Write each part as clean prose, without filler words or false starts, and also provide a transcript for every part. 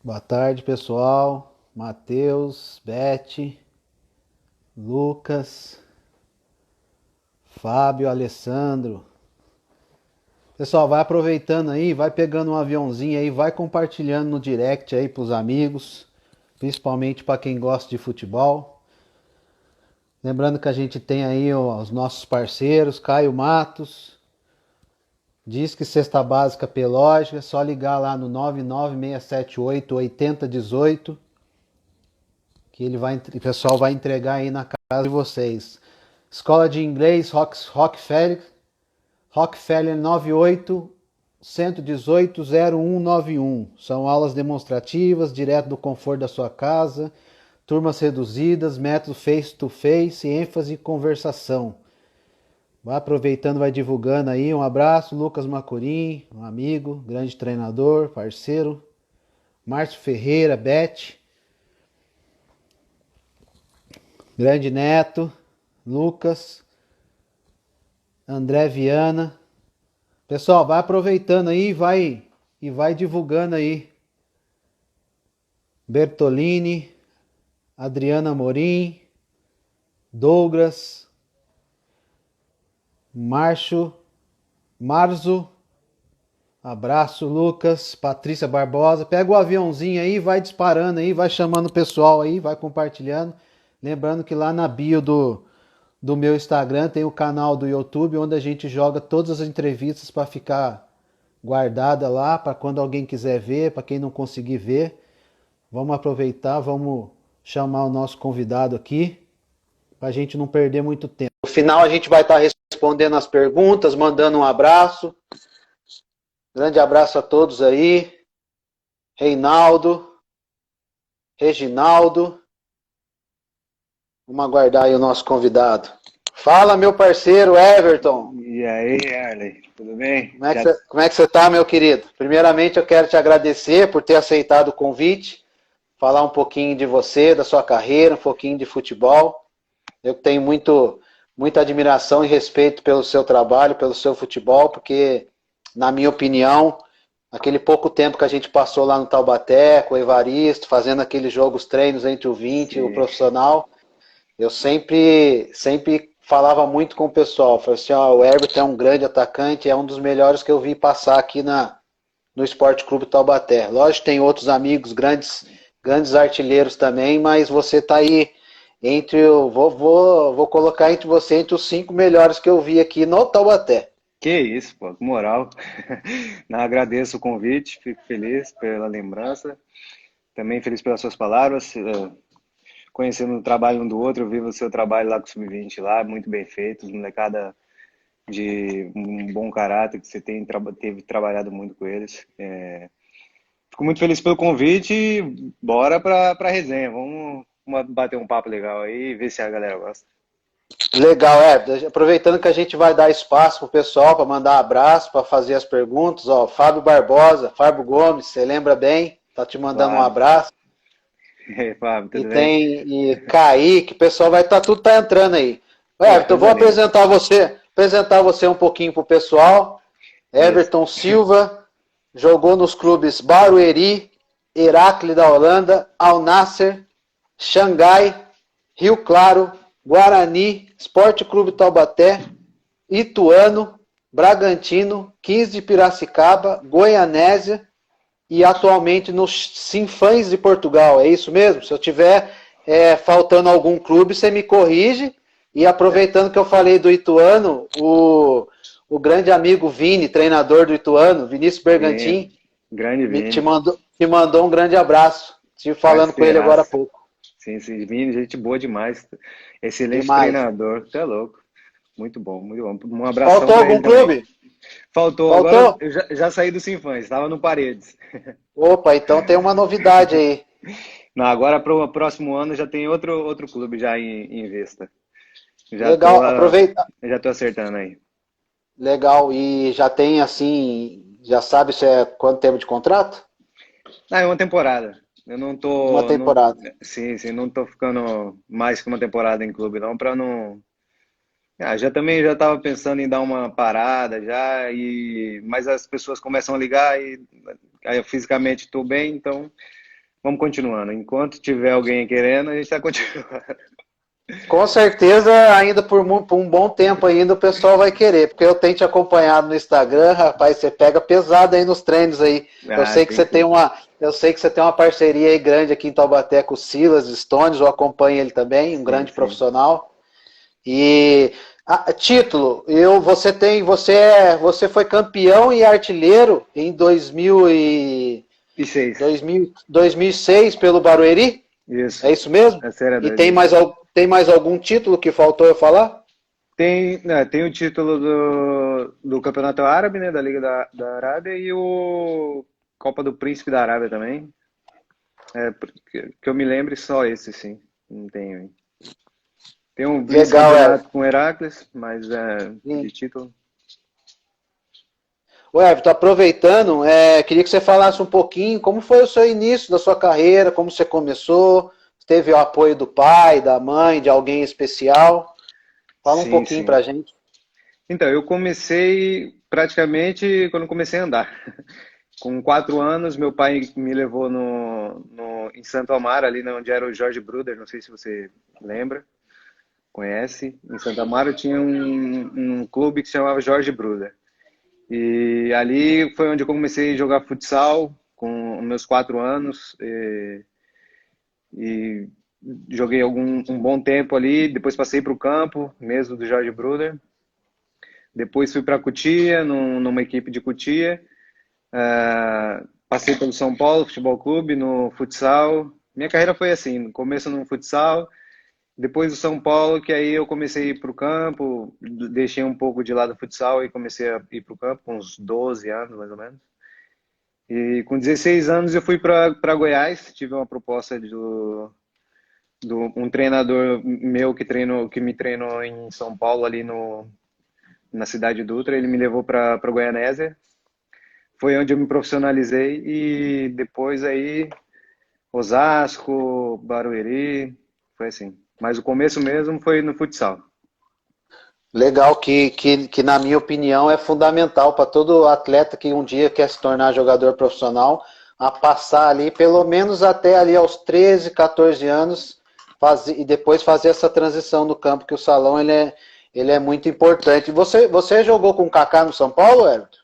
Boa tarde, pessoal. Matheus, Beth, Lucas, Fábio, Alessandro. Pessoal, vai aproveitando aí, vai pegando um aviãozinho aí, vai compartilhando no direct aí pros amigos, principalmente para quem gosta de futebol. Lembrando que a gente tem aí os nossos parceiros, Caio Matos, diz que Cesta Básica Pelógica, é só ligar lá no 99678 8018 que o pessoal vai entregar aí na casa de vocês. Escola de Inglês Rockefeller, Rockefeller 98 118 0191. São aulas demonstrativas, direto do conforto da sua casa, turmas reduzidas, método face to face, ênfase e conversação. Vai aproveitando, vai divulgando aí. Um abraço, Lucas Macurim, um amigo, grande treinador, parceiro. Márcio Ferreira, Beth, grande Neto, Lucas, André Viana. Pessoal, vai aproveitando aí e vai divulgando aí. Bertolini, Adriana Morim, Douglas, Márcio, Marzo, abraço Lucas, Patrícia Barbosa. Pega o aviãozinho aí, vai disparando aí, vai chamando o pessoal aí, vai compartilhando. Lembrando que lá na bio do meu Instagram tem o canal do YouTube onde a gente joga todas as entrevistas para ficar guardada lá, para quando alguém quiser ver, para quem não conseguir ver. Vamos aproveitar, vamos chamar o nosso convidado aqui, para a gente não perder muito tempo. No final a gente vai estar respondendo as perguntas, mandando um abraço. Grande abraço a todos aí. Reinaldo, Reginaldo. Vamos aguardar aí o nosso convidado. Fala, meu parceiro Everton. E aí, Arley, tudo bem? Como é que você está, meu querido? Primeiramente, eu quero te agradecer por ter aceitado o convite, falar um pouquinho de você, da sua carreira, um pouquinho de futebol. Eu tenho muita admiração e respeito pelo seu trabalho, pelo seu futebol, porque, na minha opinião, aquele pouco tempo que a gente passou lá no Taubaté, com o Evaristo, fazendo aqueles jogos treinos entre o 20 e o Sim. profissional, eu sempre falava muito com o pessoal. Falei assim, ó, o Everton é um grande atacante, é um dos melhores que eu vi passar aqui no Esporte Clube Taubaté. Lógico, tem outros amigos, grandes artilheiros também, mas você está aí entre vou colocar entre você entre os 5 melhores que eu vi aqui no Taubaté. Que isso, pô, que moral. Não, agradeço o convite, fico feliz pela lembrança, também feliz pelas suas palavras. Conhecendo o trabalho um do outro, eu vi o seu trabalho lá com o Sub-20 lá, muito bem feito, molecada de um bom caráter, que você teve trabalhado muito com eles. Fico muito feliz pelo convite e bora pra resenha. Vamos bater um papo legal aí e ver se a galera gosta. Legal, aproveitando que a gente vai dar espaço pro pessoal para mandar abraço, para fazer as perguntas, ó, Fábio Barbosa, Fábio Gomes, você lembra bem? Tá te mandando um Claro. abraço. E aí, Fábio, E tudo bem? tem Kaique, o pessoal tudo tá entrando aí. Pô, Everton, vou coisa linda. apresentar você um pouquinho pro pessoal. Isso. Everton Silva jogou nos clubes Barueri, Heracles da Holanda, Al Nasser, Xangai, Rio Claro, Guarani, Esporte Clube Taubaté, Ituano, Bragantino, 15 de Piracicaba, Goianésia e atualmente nos Sinfãs de Portugal. É isso mesmo? Se eu tiver faltando algum clube, você me corrige. E aproveitando que eu falei do Ituano, o grande amigo Vini, treinador do Ituano, Vinícius Vini, Bergantin, grande Vini, te mandou um grande abraço. Estive falando com ele agora há parceiraço. pouco. Sim, sim, Vini, gente boa demais. Excelente Demais. treinador, você é louco. Muito bom, muito bom. Um abração Faltou pra algum ele também. clube? Faltou, agora Faltou? eu já saí do Sinfãs, estava no Paredes. Opa, então tem uma novidade aí. Não, agora para o próximo ano já tem outro clube já em vista. Já tô, Legal, aproveita. já tô acertando aí. Legal, e já tem assim, já sabe se é quanto tempo de contrato? Ah, é uma temporada. Eu não Uma tô, não, temporada. sim, sim, não tô ficando mais que uma temporada em clube não, para não. Ah, já também já estava pensando em dar uma parada já mas as pessoas começam a ligar e aí eu fisicamente estou bem, então vamos continuando. Enquanto tiver alguém querendo, a gente está continuando. Com certeza, ainda por um bom tempo ainda o pessoal vai querer, porque eu tenho te acompanhado no Instagram, rapaz, você pega pesado aí nos treinos aí. Eu Ah, sei que tem você tem sim. uma parceria aí grande aqui em Taubaté com o Silas Stones, eu acompanho ele também, um Sim, grande sim. profissional. E título, você foi campeão e artilheiro em E 6. 2006 pelo Barueri? Isso. É isso mesmo? A Série E 2, isso. tem mais algum título que faltou eu falar? Tem o título do Campeonato Árabe, né? Da Liga da Arábia e o Copa do Príncipe da Arábia também. Que eu me lembre só esse, sim. Não tenho, hein? Tem um Legal, vice-campeonato com o Heracles, mas de título. O Everton, aproveitando, queria que você falasse um pouquinho como foi o seu início da sua carreira, como você começou, teve o apoio do pai, da mãe, de alguém especial. Fala um Sim, pouquinho pra sim. gente. Então, eu comecei praticamente quando comecei a andar. Com 4 anos, meu pai me levou em Santo Amaro, ali onde era o Jorge Bruder, não sei se você lembra, conhece. Em Santo Amaro tinha um clube que se chamava Jorge Bruder. E ali foi onde eu comecei a jogar futsal com meus 4 anos. E joguei um bom tempo ali. Depois passei para o campo, mesmo do Jorge Bruder. Depois fui para Cotia, numa equipe de Cotia. Passei pelo São Paulo Futebol Clube, no futsal. Minha carreira foi assim, no começo no futsal, depois do São Paulo, que aí eu comecei a ir para o campo, deixei um pouco de lado o futsal e comecei a ir para o campo, com uns 12 anos mais ou menos. E com 16 anos eu fui para Goiás, tive uma proposta do um treinador meu que me treinou em São Paulo, ali na cidade Dutra, ele me levou para Goianésia. Foi onde eu me profissionalizei e depois aí Osasco, Barueri, foi assim. Mas o começo mesmo foi no futsal. Legal, que na minha opinião é fundamental para todo atleta que um dia quer se tornar jogador profissional, a passar ali pelo menos até ali aos 13, 14 anos e depois fazer essa transição no campo, que o salão ele é muito importante. Você jogou com o Kaká no São Paulo, Everton?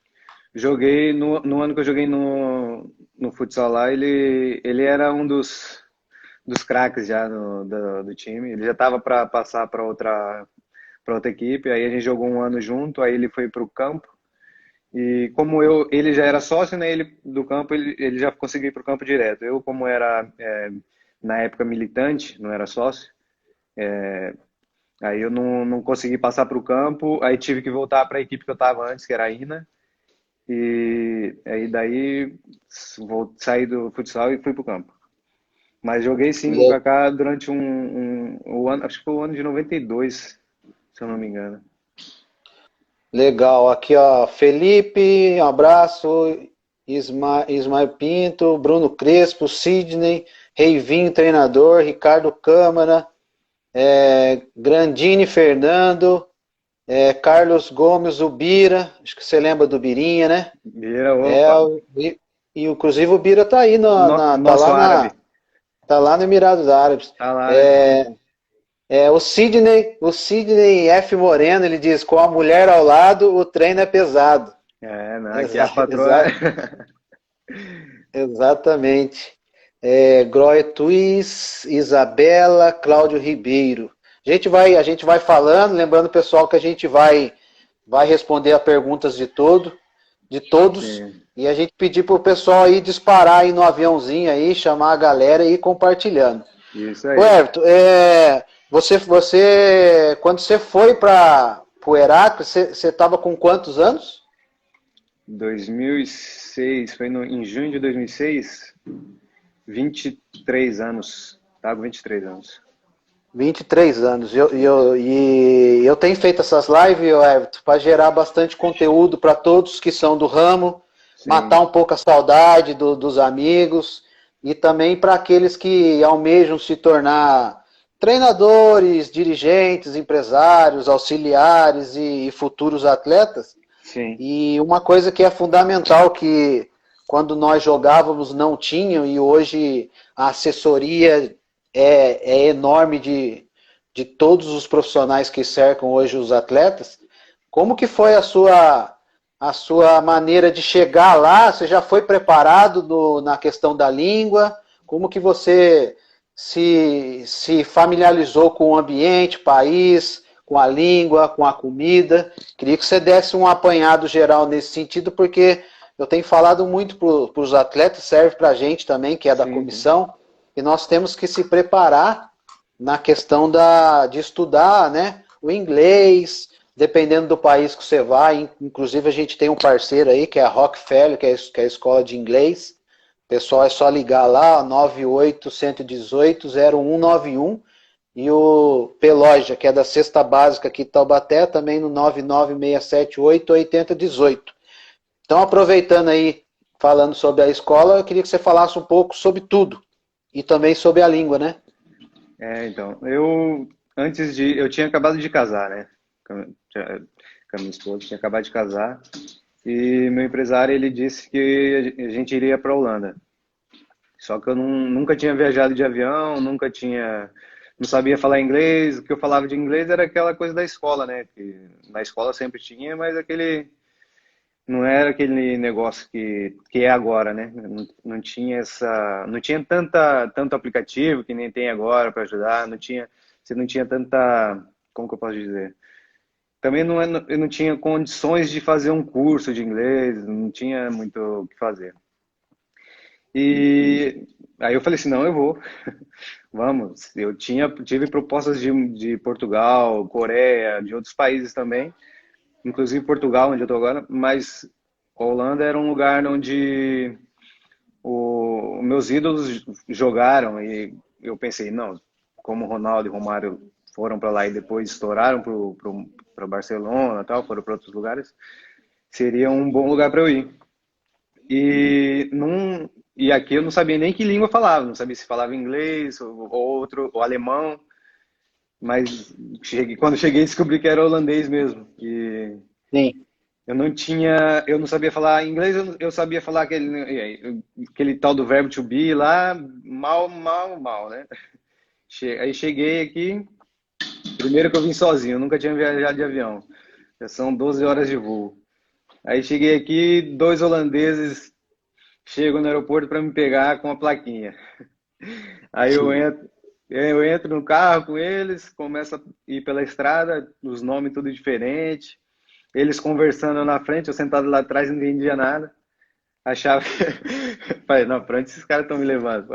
Joguei no ano que eu joguei no futsal lá, ele era um dos craques já do time. Ele já estava para passar para outra equipe. Aí a gente jogou um ano junto, aí ele foi para o campo. E como ele já era sócio, né, ele do campo, ele já conseguiu ir para o campo direto. Eu, como era na época militante, não era sócio, aí eu não consegui passar para o campo, aí tive que voltar para a equipe que eu estava antes, que era a INA, e aí daí saí do futsal e fui para o campo. Mas joguei sim com o Kaká durante o ano, acho que foi o ano de 92, se eu não me engano. Legal, aqui ó, Felipe, um abraço, Ismael Pinto, Bruno Crespo, Sidney, Reivinho, treinador, Ricardo Câmara, Grandini Fernando, Carlos Gomes, o Bira, acho que você lembra do Birinha, né? Vira, É, opa, inclusive o Bira tá aí, nosso árabe, tá lá no Emirados Árabes. tá lá, né? O Sidney F. Moreno, ele diz, com a mulher ao lado, o treino é pesado. Não, aqui a patroa. Exatamente. Groia Tuiz, Isabela, Cláudio Ribeiro. A gente vai falando, lembrando pessoal que a gente vai responder a perguntas de todos, Sim, e a gente pedir pro pessoal aí disparar aí no aviãozinho aí, chamar a galera e ir compartilhando. isso Ô aí. Everton, quando você foi para o Heracles, você estava com quantos anos? 2006, foi em junho de 2006, 23 anos. Tava com 23 anos. 23 anos. E eu tenho feito essas lives, Everton, para gerar bastante conteúdo para todos que são do ramo, matar Sim, um pouco a saudade dos amigos e também para aqueles que almejam se tornar treinadores, dirigentes, empresários, auxiliares e futuros atletas. sim, E uma coisa que é fundamental que quando nós jogávamos não tinham, e hoje a assessoria é enorme de todos os profissionais que cercam hoje os atletas. Como que foi a sua maneira de chegar lá? Você já foi preparado na questão da língua? Como que você se familiarizou com o ambiente, país, com a língua, com a comida? Queria que você desse um apanhado geral nesse sentido, porque eu tenho falado muito para os atletas, serve para a gente também, que é da Sim, sim. comissão, e nós temos que se preparar na questão de estudar, né, o inglês, dependendo do país que você vai. Inclusive, a gente tem um parceiro aí, que é a Rockefeller, que é a escola de inglês. Pessoal, é só ligar lá, 98-118-0191. E o Peloja, que é da Cesta Básica aqui de Taubaté, também no 99678-8018. Então, aproveitando aí, falando sobre a escola, eu queria que você falasse um pouco sobre tudo. E também sobre a língua, né? Então, eu tinha acabado de casar, né? Com a minha esposa, tinha acabado de casar. E meu empresário, ele disse que a gente iria para a Holanda. Só que eu nunca tinha viajado de avião, não sabia falar inglês. O que eu falava de inglês era aquela coisa da escola, né? Que na escola sempre tinha, mas não era aquele negócio que é agora, né? Não tinha não tinha tanto aplicativo que nem tem agora para ajudar, você não tinha tanta, como que eu posso dizer? Também eu não tinha condições de fazer um curso de inglês, não tinha muito o que fazer. E aí eu falei assim, não, eu vou. Vamos. Tive propostas de Portugal, Coreia, de outros países também, inclusive Portugal, onde eu estou agora, mas a Holanda era um lugar onde meus ídolos jogaram e eu pensei, não, como Ronaldo e Romário foram para lá e depois estouraram para Barcelona, tal, foram para outros lugares, seria um bom lugar para eu ir. E aqui eu não sabia nem que língua falava, não sabia se falava inglês ou alemão, mas quando cheguei descobri que era holandês mesmo. E Sim. eu não sabia falar inglês, eu sabia falar aquele tal do verbo to be lá, mal, mal, mal, né? Aí cheguei aqui, primeiro que eu vim sozinho, eu nunca tinha viajado de avião. Já são 12 horas de voo. Aí cheguei aqui, dois holandeses chegam no aeroporto para me pegar com a plaquinha. Aí Sim. eu entro no carro com eles, começo a ir pela estrada, os nomes tudo diferente. Eles conversando na frente, eu sentado lá atrás, não entendia nada. Achava que. Falei, não, pra onde esses caras estão me levando? Pô?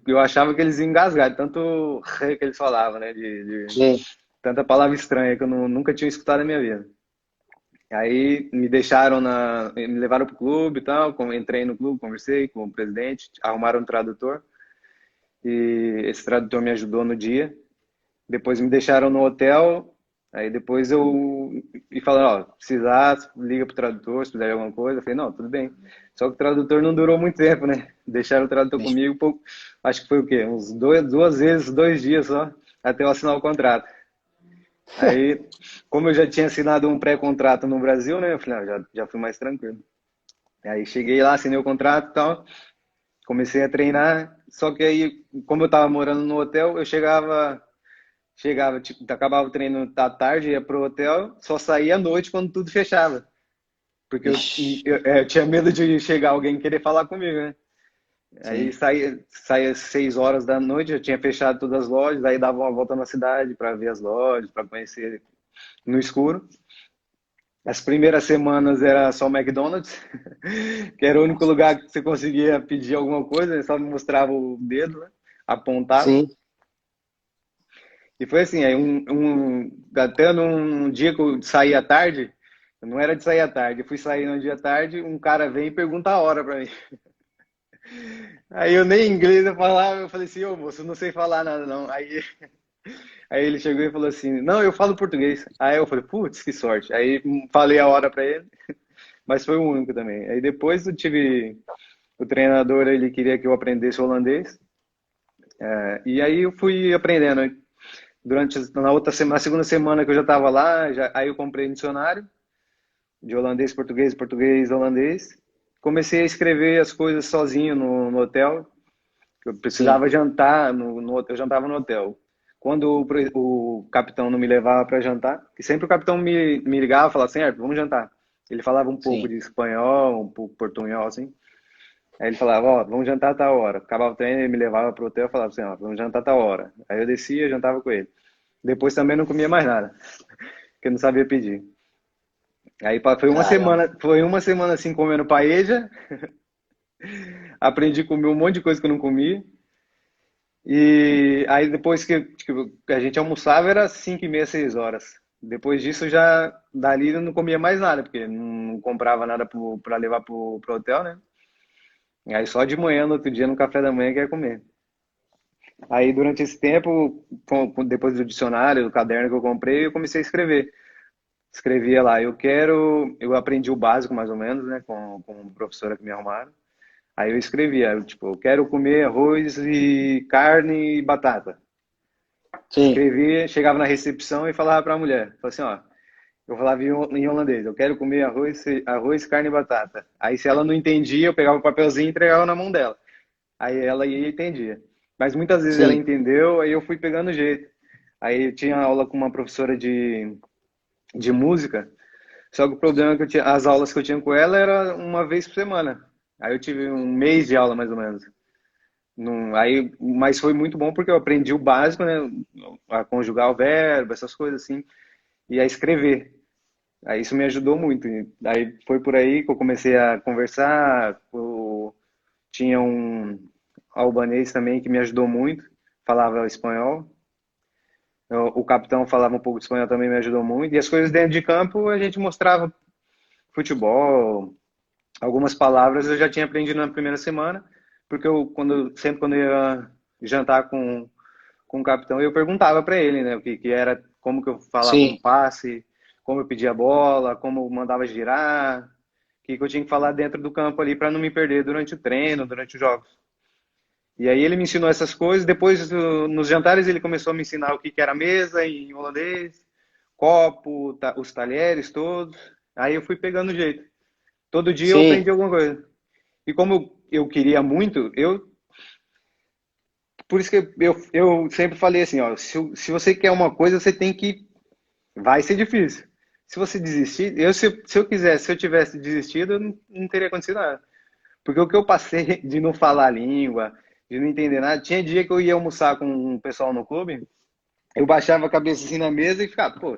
Eu achava que eles iam engasgar, de tanto ré que eles falavam, né? Sim. Tanta palavra estranha que eu nunca tinha escutado na minha vida. Aí me levaram pro clube e tal, entrei no clube, conversei com o presidente, arrumaram um tradutor e esse tradutor me ajudou no dia. Depois me deixaram no hotel, aí depois e falaram, ó, precisar, liga pro tradutor, se precisar de alguma coisa. Eu falei, não, tudo bem. Só que o tradutor não durou muito tempo, né? Deixaram o tradutor comigo, acho que foi o quê? Duas vezes, 2 dias só, até eu assinar o contrato. Aí, como eu já tinha assinado um pré-contrato no Brasil, né? Eu falei, já fui mais tranquilo. Aí cheguei lá, assinei o contrato e tal, comecei a treinar, só que aí, como eu tava morando no hotel, tipo, acabava o treino da tarde, ia pro hotel, só saía à noite quando tudo fechava. Porque Ixi. eu tinha medo de chegar alguém e querer falar comigo, né? Aí Sim. saía às 6 horas da noite, eu tinha fechado todas as lojas, aí dava uma volta na cidade para ver as lojas, para conhecer no escuro. As primeiras semanas era só McDonald's, que era o único lugar que você conseguia pedir alguma coisa, ele só mostrava o dedo, né? Apontava. Sim. E foi assim, até num dia que eu saí à tarde, não era de sair à tarde, eu fui sair num dia à tarde, um cara vem e pergunta a hora pra mim. Aí eu nem inglês eu falava, eu falei assim, ô moço, eu não sei falar nada não. Aí ele chegou e falou assim, não, eu falo português. Aí eu falei, putz, que sorte. Aí falei a hora pra ele, mas foi o único também. Aí depois eu tive, o treinador, ele queria que eu aprendesse holandês, e aí eu fui aprendendo. Na segunda semana que eu já estava lá, aí eu comprei dicionário, de holandês, português, português, holandês. Comecei a escrever as coisas sozinho no hotel. Eu Sim, precisava jantar, eu jantava no hotel. Quando o capitão não me levava para jantar, que sempre o capitão me ligava e falava assim, vamos jantar. Ele falava um pouco sim. de espanhol, um pouco portunhol, assim. Aí ele falava, ó, vamos jantar a tal hora. Acabava o treino, ele me levava pro hotel e falava assim, ó, vamos jantar a tal hora. Aí eu descia, jantava com ele. Depois também não comia mais nada, porque eu não sabia pedir. Aí Caramba. foi uma semana assim comendo paella, aprendi a comer um monte de coisa que eu não comia. E aí depois que a gente almoçava era 5h30, 6 horas. Depois disso já dali eu não comia mais nada, porque não comprava nada para levar pro hotel, né? E aí só de manhã, no outro dia, no café da manhã que ia comer. Aí durante esse tempo, depois do dicionário, do caderno que eu comprei, eu comecei a escrever. Escrevia lá, eu aprendi o básico mais ou menos, né, com a professora que me arrumaram. Aí eu escrevia, tipo, eu quero comer arroz e carne e batata. Sim, Escrevia, chegava na recepção e falava para a mulher, falava assim, ó, eu falava em holandês, eu quero comer arroz, carne e batata. Aí se ela não entendia, eu pegava o papelzinho e entregava na mão dela. Aí ela ia e entendia. Mas muitas vezes ela sim. entendeu, aí eu fui pegando o jeito. Aí eu tinha aula com uma professora de música, só que o problema é que as aulas que eu tinha com ela era uma vez por semana. Aí eu tive um mês de aula mais ou menos. Mas foi muito bom porque eu aprendi o básico, né? A conjugar o verbo, essas coisas assim, e a escrever. Aí isso me ajudou muito. Aí foi por aí que eu comecei a conversar. Tinha um albanês também que me ajudou muito, falava espanhol. O capitão falava um pouco de espanhol também, me ajudou muito. E as coisas dentro de campo a gente mostrava futebol, algumas palavras eu já tinha aprendido na primeira semana, porque sempre quando eu ia jantar com o capitão, eu perguntava para ele, né, o que era, como que eu falava um Sim, passe, como eu pedia a bola, como eu mandava girar, o que eu tinha que falar dentro do campo ali para não me perder durante o treino, durante os jogos. E aí ele me ensinou essas coisas, depois nos jantares ele começou a me ensinar o que era mesa em holandês, copo, os talheres todos. Aí eu fui pegando o jeito. Todo dia eu sim. aprendi alguma coisa. E como eu queria muito, por isso que eu sempre falei assim, ó, se você quer uma coisa, você tem que, vai ser difícil. Se você desistir, se eu quisesse, se eu tivesse desistido, eu não teria acontecido nada. Porque o que eu passei de não falar a língua, de não entender nada, tinha dia que eu ia almoçar com um pessoal no clube, eu baixava a cabeça assim na mesa e ficava, pô,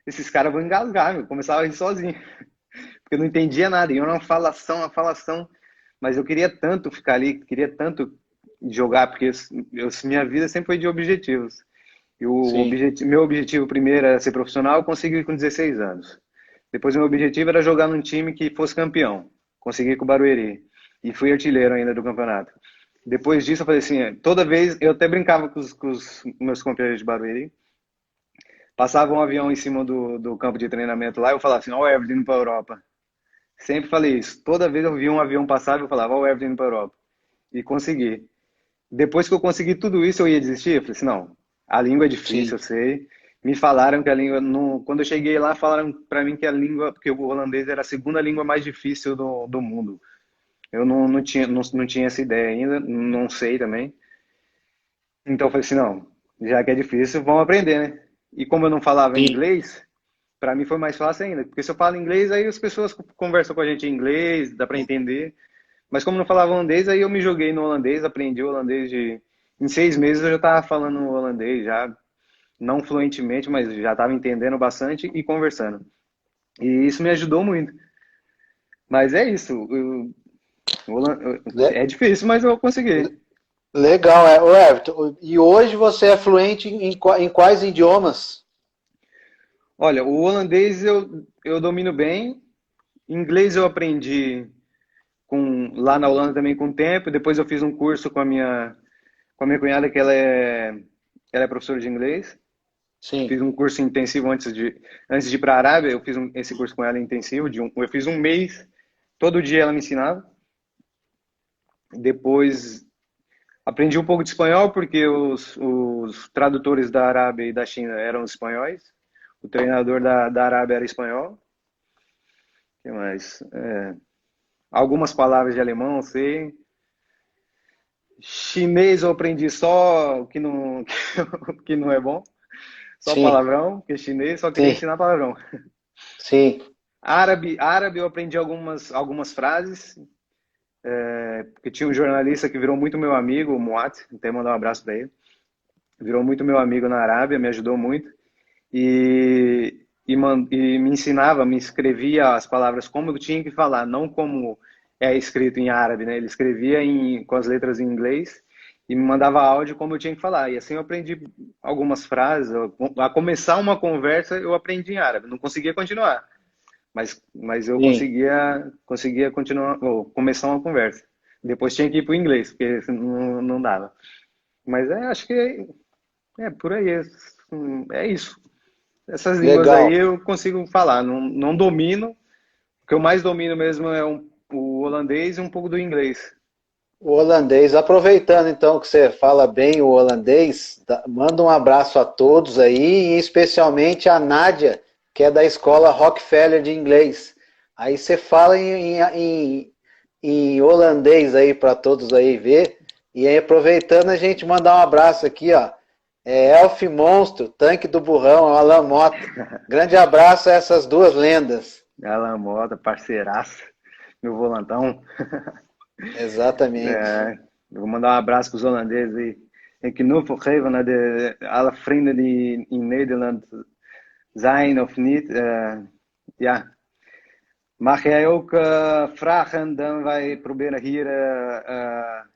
esses caras vão engasgar, meu. Começava a rir sozinho, porque eu não entendia nada. E eu uma falação, mas eu queria tanto ficar ali, queria tanto jogar, porque minha vida sempre foi de objetivos. E Sim. meu objetivo primeiro era ser profissional, eu consegui com 16 anos. Depois meu objetivo era jogar num time que fosse campeão. Consegui com o Barueri. E fui artilheiro ainda do campeonato. Depois disso eu falei assim, toda vez, eu até brincava com os meus companheiros de Barueri, passava um avião em cima do campo de treinamento lá, eu falava assim, ó o Everton indo pra Europa. Sempre falei isso. Toda vez eu via um avião passar, eu falava, ó o Everton indo pra Europa. E consegui. Depois que eu consegui tudo isso, eu ia desistir? Eu falei assim, não, a língua é difícil, Sim. eu sei. Me falaram que a língua, quando eu cheguei lá, falaram para mim que a língua, porque o holandês era a segunda língua mais difícil do mundo. Eu não tinha essa ideia ainda, não sei também. Então eu falei assim, não, já que é difícil, vamos aprender, né? E como eu não falava Sim. inglês, para mim foi mais fácil ainda, porque se eu falo inglês, aí as pessoas conversam com a gente em inglês, dá para entender. Mas como não falava holandês, aí eu me joguei no holandês, aprendi o holandês de... Em 6 meses eu já estava falando holandês, já não fluentemente, mas já estava entendendo bastante e conversando. E isso me ajudou muito. Mas é isso. Le- É difícil, mas eu consegui. Legal, é. Ô, Everton, e hoje você é fluente em quais idiomas? Olha, o holandês eu domino bem. Inglês eu aprendi lá na Holanda também com o tempo. Depois eu fiz um curso com a minha cunhada, que ela é professora de inglês. Sim. Fiz um curso intensivo antes de ir para a Arábia. Eu fiz esse curso com ela intensivo. Eu fiz um mês, todo dia ela me ensinava. Depois aprendi um pouco de espanhol, porque os tradutores da Arábia e da China eram espanhóis. O treinador da Arábia era espanhol. que mais? Algumas palavras de alemão, eu sei. Chinês eu aprendi só o que não, que não é bom. Só Sim, palavrão, porque chinês só queria sim, ensinar palavrão. sim. Árabe eu aprendi algumas frases, porque tinha um jornalista que virou muito meu amigo, o Muat, até mandar um abraço para ele. Virou muito meu amigo na Arábia, me ajudou muito. E me ensinava, me escrevia as palavras como eu tinha que falar, não como é escrito em árabe, né? Ele escrevia com as letras em inglês e me mandava áudio como eu tinha que falar. E assim eu aprendi algumas frases. A começar uma conversa eu aprendi em árabe, não conseguia continuar, mas eu Sim. conseguia continuar, ou começar uma conversa. Depois tinha que ir para o inglês, porque não dava. Mas acho que é por aí, é isso. Essas línguas aí Legal. eu consigo falar, não domino. O que eu mais domino mesmo é o holandês e um pouco do inglês. O holandês, aproveitando então que você fala bem o holandês, manda um abraço a todos aí, e especialmente a Nádia, que é da escola Rockefeller de inglês. Aí você fala em holandês aí para todos aí ver. E aí aproveitando a gente mandar um abraço aqui, ó. Elf Monstro, Tanque do Burrão, Alan Mota. Grande abraço a essas duas lendas. Alan Mota, parceiraço, meu volantão. Exatamente. Eu vou mandar um abraço para os holandeses aí. Ik knuffel geven naar alle vrienden die in Nederland zijn of niet. Ja, mag jij ook vragen? Dan wij proberen hier een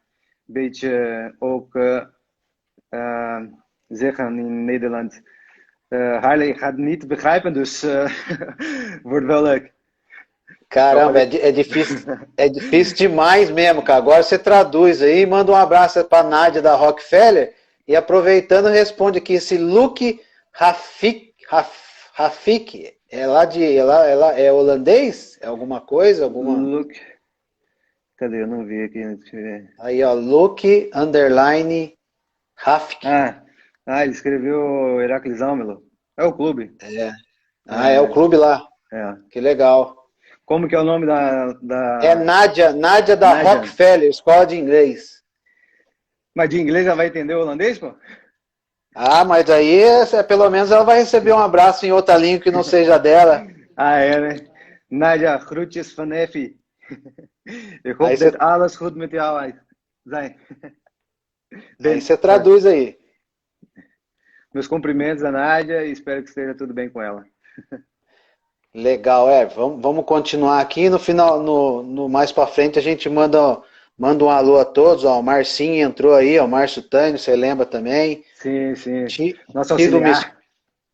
beetje ook zeggen in Nederland. Harley gaat niet begrijpen, dus wordt wel leuk. Caramba, é difícil demais mesmo, cara. Agora você traduz aí, manda um abraço para a Nádia da Rockefeller e aproveitando responde aqui esse Luke Rafik é lá ela é holandês? É alguma coisa, alguma? Look. Cadê? Eu não vi aqui. Deixa eu ver. Aí ó, Luke underline Rafik. Ele escreveu Heracles Almelo. É o clube. É o clube lá. Que legal. Como que é o nome da... É Nádia da Nádia. Rockefeller, escola de inglês. Mas de inglês ela vai entender o holandês, pô? Mas aí pelo menos ela vai receber um abraço em outra língua que não seja dela. Né? Nádia, groetjes van Effie. Eu hoop dat alles goed met jou zijn. Aí você traduz aí. Meus cumprimentos a Nádia e espero que esteja tudo bem com ela. Legal, vamos continuar aqui. No final, no mais para frente, a gente manda um alô a todos. Ó, o Marcinho entrou aí, ó, o Márcio Tânio, você lembra também? Sim. Nosso auxiliar.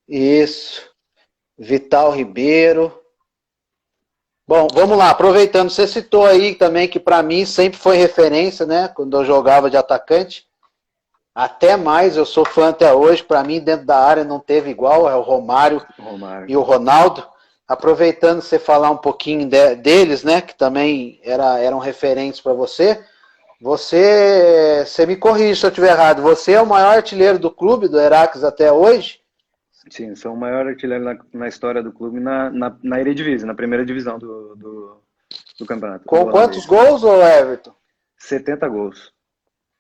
Isso. Vital Ribeiro. Bom, vamos lá. Aproveitando, você citou aí também que para mim sempre foi referência, né? Quando eu jogava de atacante. Até mais, eu sou fã até hoje. Para mim, dentro da área não teve igual. É o Romário. E o Ronaldo. Aproveitando você falar um pouquinho deles, né, que também eram referentes para você, você me corrige se eu estiver errado, você é o maior artilheiro do clube, do Heracles até hoje? Sim, sou o maior artilheiro na história do clube na Eredivisie, na primeira divisão do campeonato. Com quantos gols, Everton? 70 gols.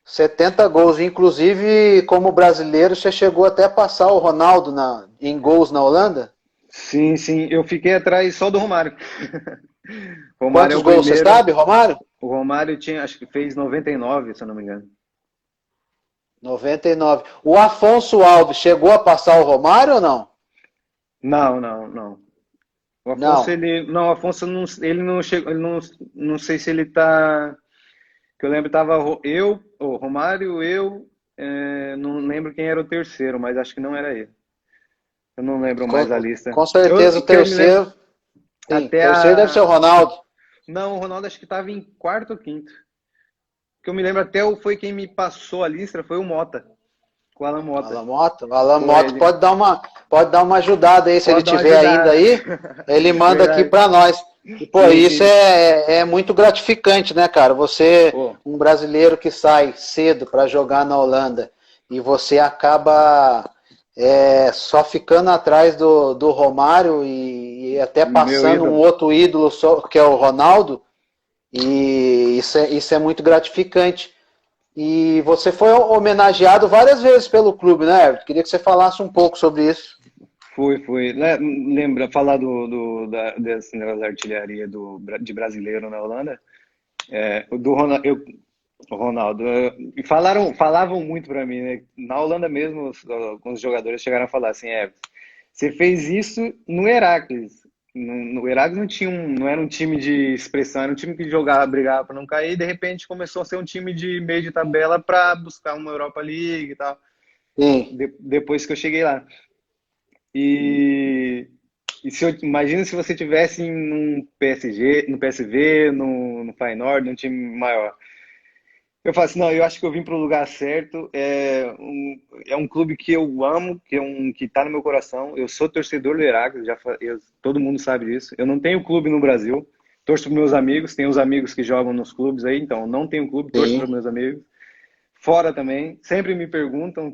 70 gols, inclusive como brasileiro você chegou até a passar o Ronaldo em gols na Holanda? Sim, eu fiquei atrás só do Romário. Quantos gols você sabe, Romário? O Romário acho que fez 99, se eu não me engano. 99. O Afonso Alves chegou a passar o Romário ou não? Não. O Afonso, o Afonso ele não chegou, não sei se ele tá, que eu lembro tava o Romário, não lembro quem era o terceiro, mas acho que não era ele. Eu não lembro mais a lista. Com certeza o terceiro. O terceiro deve ser o Ronaldo. Não, o Ronaldo acho que estava em quarto ou quinto. O que eu me lembro foi quem me passou a lista, foi o Mota. O Alan Mota. O Alan Mota pode dar uma ajudada aí, se ele tiver ainda aí. Ele manda aqui para nós. E, pô, isso é muito gratificante, né, cara? Você, um brasileiro que sai cedo para jogar na Holanda e você acaba só ficando atrás do Romário e até Meu passando um ídolo. outro ídolo que é o Ronaldo, e isso é muito gratificante. E você foi homenageado várias vezes pelo clube, né, Everton? Queria que você falasse um pouco sobre isso. Foi. Lembra, falar desse negócio da artilharia de brasileiro na Holanda? Do Ronaldo, o Ronaldo. E falavam muito pra mim, né? Na Holanda mesmo, alguns jogadores chegaram a falar assim, você fez isso no Heracles. No Heracles não era um time de expressão, era um time que jogava, brigava pra não cair, e de repente começou a ser um time de meio de tabela pra buscar uma Europa League e tal, Sim, depois que eu cheguei lá. E, imagina se você tivesse num PSG, no PSV, no Feyenoord, num time maior. Eu falo assim, não, eu acho que eu vim para o lugar certo. É um clube que eu amo, que tá no meu coração. Eu sou torcedor do Heracles, todo mundo sabe disso. Eu não tenho clube no Brasil. Torço para meus amigos, tenho os amigos que jogam nos clubes aí, então não tenho clube, torço para sim. meus amigos. Fora também, sempre me perguntam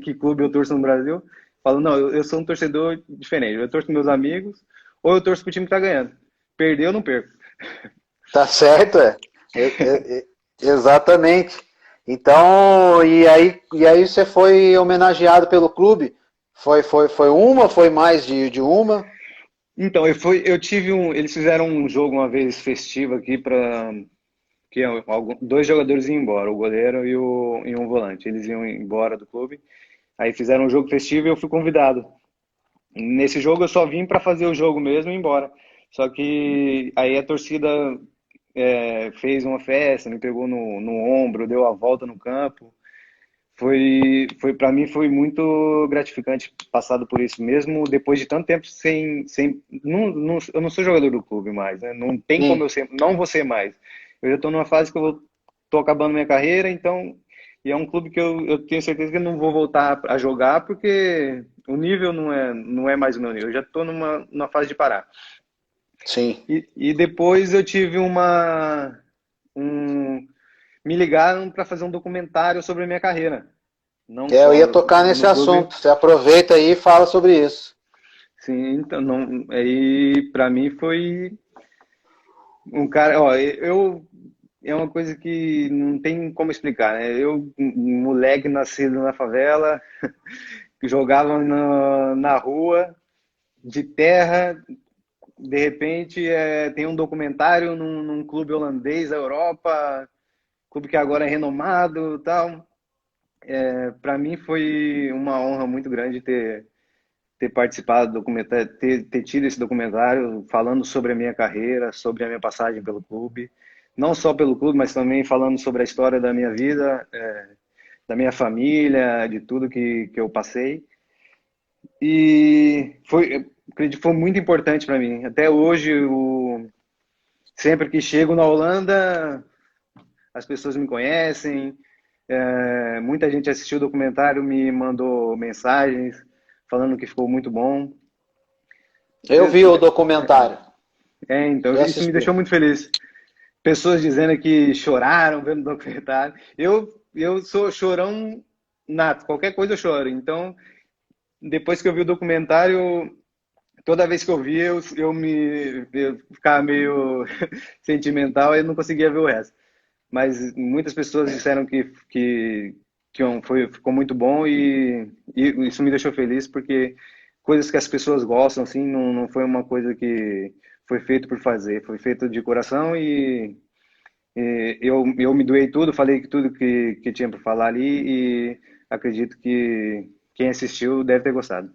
que clube eu torço no Brasil. Falo, não, eu sou um torcedor diferente. Eu torço para meus amigos, ou eu torço para o time que tá ganhando. Perdeu, eu não perco. Tá certo, é. Exatamente. Então, e aí você foi homenageado pelo clube? Foi uma? Foi mais de uma? Então, eles fizeram um jogo uma vez festivo aqui para que dois jogadores iam embora, o goleiro e um volante. Eles iam embora do clube. Aí fizeram um jogo festivo e eu fui convidado. Nesse jogo eu só vim para fazer o jogo mesmo e ir embora. Só que aí a torcida fez uma festa, me pegou no ombro, deu a volta no campo. Para mim foi muito gratificante passado por isso, mesmo depois de tanto tempo eu não sou jogador do clube mais, né? Não tem como Sim, eu ser, não vou ser mais. Eu já estou numa fase que tô acabando minha carreira, então, e é um clube que eu tenho certeza que eu não vou voltar a jogar porque o nível não é mais o meu nível. Eu já estou numa fase de parar. sim. E depois eu tive um, me ligaram para fazer um documentário sobre a minha carreira. Não Eu ia só tocar nesse no clube. assunto. Você aproveita aí e fala sobre isso. Sim, então, não, aí para mim foi um cara, ó, é uma coisa que não tem como explicar, né? Um moleque nascido na favela, que jogava na rua, de terra, de repente tem um documentário num clube holandês da Europa, clube que agora é renomado, e tal. Para mim foi uma honra muito grande ter participado do documentário, ter tido esse documentário falando sobre a minha carreira, sobre a minha passagem pelo clube. Não só pelo clube, mas também falando sobre a história da minha vida, da minha família, de tudo que eu passei. E eu acredito que foi muito importante para mim. Até hoje, sempre que chego na Holanda, as pessoas me conhecem. Muita gente assistiu o documentário, me mandou mensagens falando que ficou muito bom. Eu vi o documentário. Então, Eu isso me assisti. deixou muito feliz. Pessoas dizendo que choraram vendo o documentário. Eu sou chorão nato, qualquer coisa eu choro. Então, depois que eu vi o documentário, toda vez que eu via, eu ficava meio sentimental e não conseguia ver o resto. Mas muitas pessoas disseram que ficou muito bom e isso me deixou feliz porque coisas que as pessoas gostam, assim, não foi uma coisa que foi feito por fazer, foi feito de coração e eu me doei tudo, falei tudo que tinha para falar ali e acredito que quem assistiu deve ter gostado.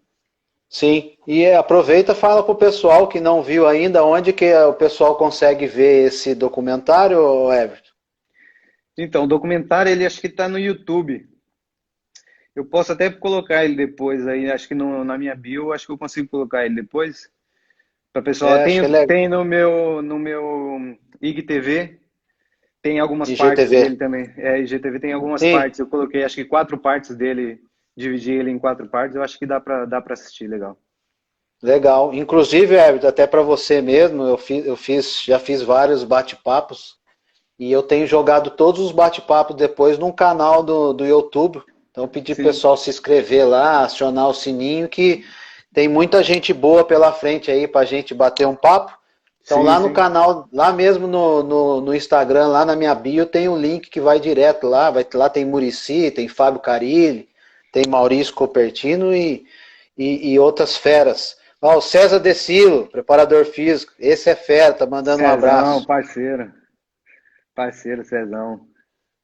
Sim. E aproveita e fala pro pessoal que não viu ainda onde que o pessoal consegue ver esse documentário, Everton. Então, o documentário, ele acho que está no YouTube. Eu posso até colocar ele depois aí, acho que na minha bio, acho que eu consigo colocar ele depois. Para pessoal, Acho que é tem legal. no meu IGTV, tem algumas partes IGTV. dele também. IGTV tem algumas Sim, partes. Eu coloquei acho que 4 partes dele, dividi ele em 4 partes. Eu acho que dá para assistir, legal. legal. Inclusive, Everton, até para você mesmo, já fiz vários bate-papos e eu tenho jogado todos os bate-papos depois num canal do YouTube Então, pedir pro Sim, pessoal se inscrever lá, acionar o sininho, que tem muita gente boa pela frente aí pra gente bater um papo. Então, sim, lá no sim. canal, lá mesmo no Instagram, lá na minha bio, tem um link que vai direto lá. Lá tem Muricy, tem Fábio Carilli, tem Maurício Copertino e outras feras. Ó, o César Decilo, preparador físico. Esse é fera, tá mandando um Cezão, abraço. parceiro. Parceiro, Cezão.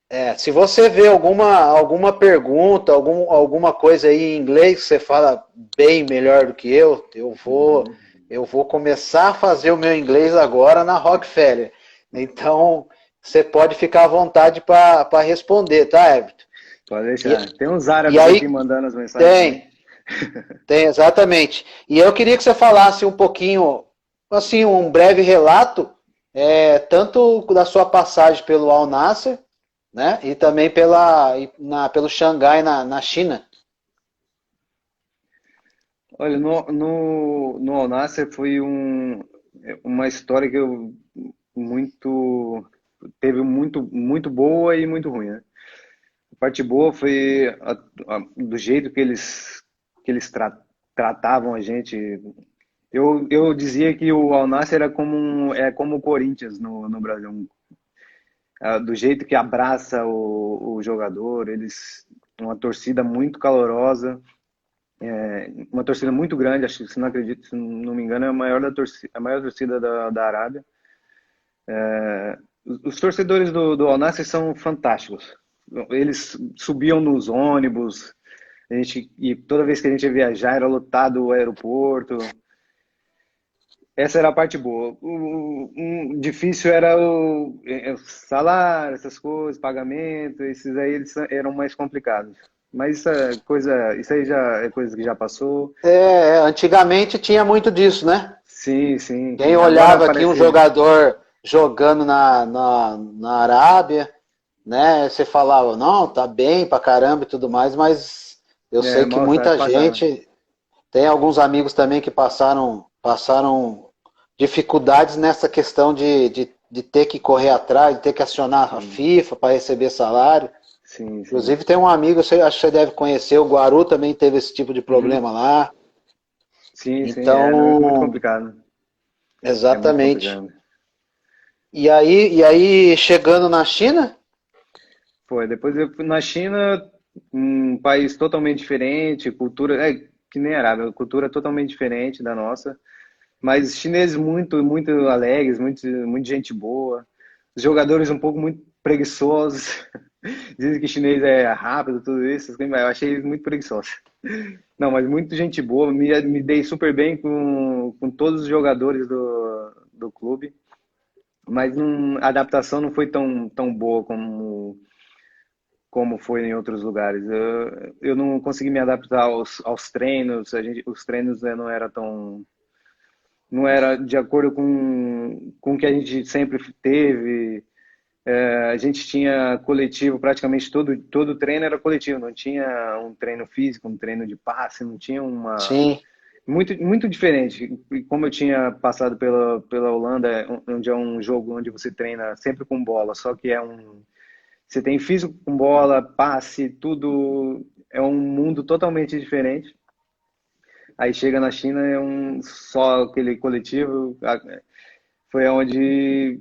É, se você vê alguma pergunta, alguma coisa aí em inglês que você fala bem melhor do que Uhum. eu vou começar a fazer o meu inglês agora na Rockefeller. Então, você pode ficar à vontade para responder, tá, Everton? Pode E, deixar. Tem uns e árabes aqui aí, mandando as mensagens também. tem, tem, exatamente. E eu queria que você falasse um pouquinho, assim, um breve relato, tanto da sua passagem pelo Al Nassr, né? E também pelo Xangai na China. Olha, no Al Nassr foi uma história que eu muito teve muito boa e muito ruim, né? A parte boa foi do jeito que eles tratavam a gente. Eu dizia que o Al Nassr era como o Corinthians no Brasil. Do jeito que abraça o jogador, eles uma torcida muito calorosa, uma torcida muito grande, acho que se não acredito, se não me engano, é a maior torcida da Arábia. Os torcedores do Al Nassr são fantásticos. Eles subiam nos ônibus, e toda vez que a gente ia viajar era lotado o aeroporto. Essa era a parte boa. O difícil era o salário, essas coisas, pagamento, esses aí eles eram mais complicados. Mas isso aí já é coisa que já passou. Antigamente tinha muito disso, né? Sim, sim. Quem Agora olhava aqui um parece. jogador jogando na Arábia, né? Você falava, não, tá bem pra caramba e tudo mais, mas eu sei que Mal sabe muita passar. gente, tem alguns amigos também que passaram dificuldades nessa questão de ter que correr atrás, de ter que acionar a Sim, FIFA para receber salário. sim, sim. Inclusive tem um amigo, acho que você deve conhecer, o Guaru também teve esse tipo de Uhum. problema lá. Sim, sim, é muito Então, complicado. É muito exatamente. complicado. E aí chegando na China, Foi, depois eu fui na China, um país totalmente diferente, cultura, que nem a Arábia, cultura totalmente diferente da nossa, mas chineses muito alegres, muito gente boa, os jogadores um pouco muito preguiçosos, dizem que chinês é rápido, tudo isso, eu achei eles muito preguiçosos. Não, mas muito gente boa, me dei super bem com todos os jogadores do clube, mas a adaptação não foi tão boa como foi em outros lugares. Eu não consegui me adaptar aos treinos, os treinos não era tão, não era de acordo com o que a gente sempre teve. A gente tinha coletivo, praticamente todo treino era coletivo, não tinha um treino físico, um treino de passe, não tinha uma. sim, Muito diferente. E como eu tinha passado pela Holanda, onde é um jogo onde você treina sempre com bola, só que você tem físico com bola, passe, tudo. É um mundo totalmente diferente. Aí chega na China, é só aquele coletivo. Foi onde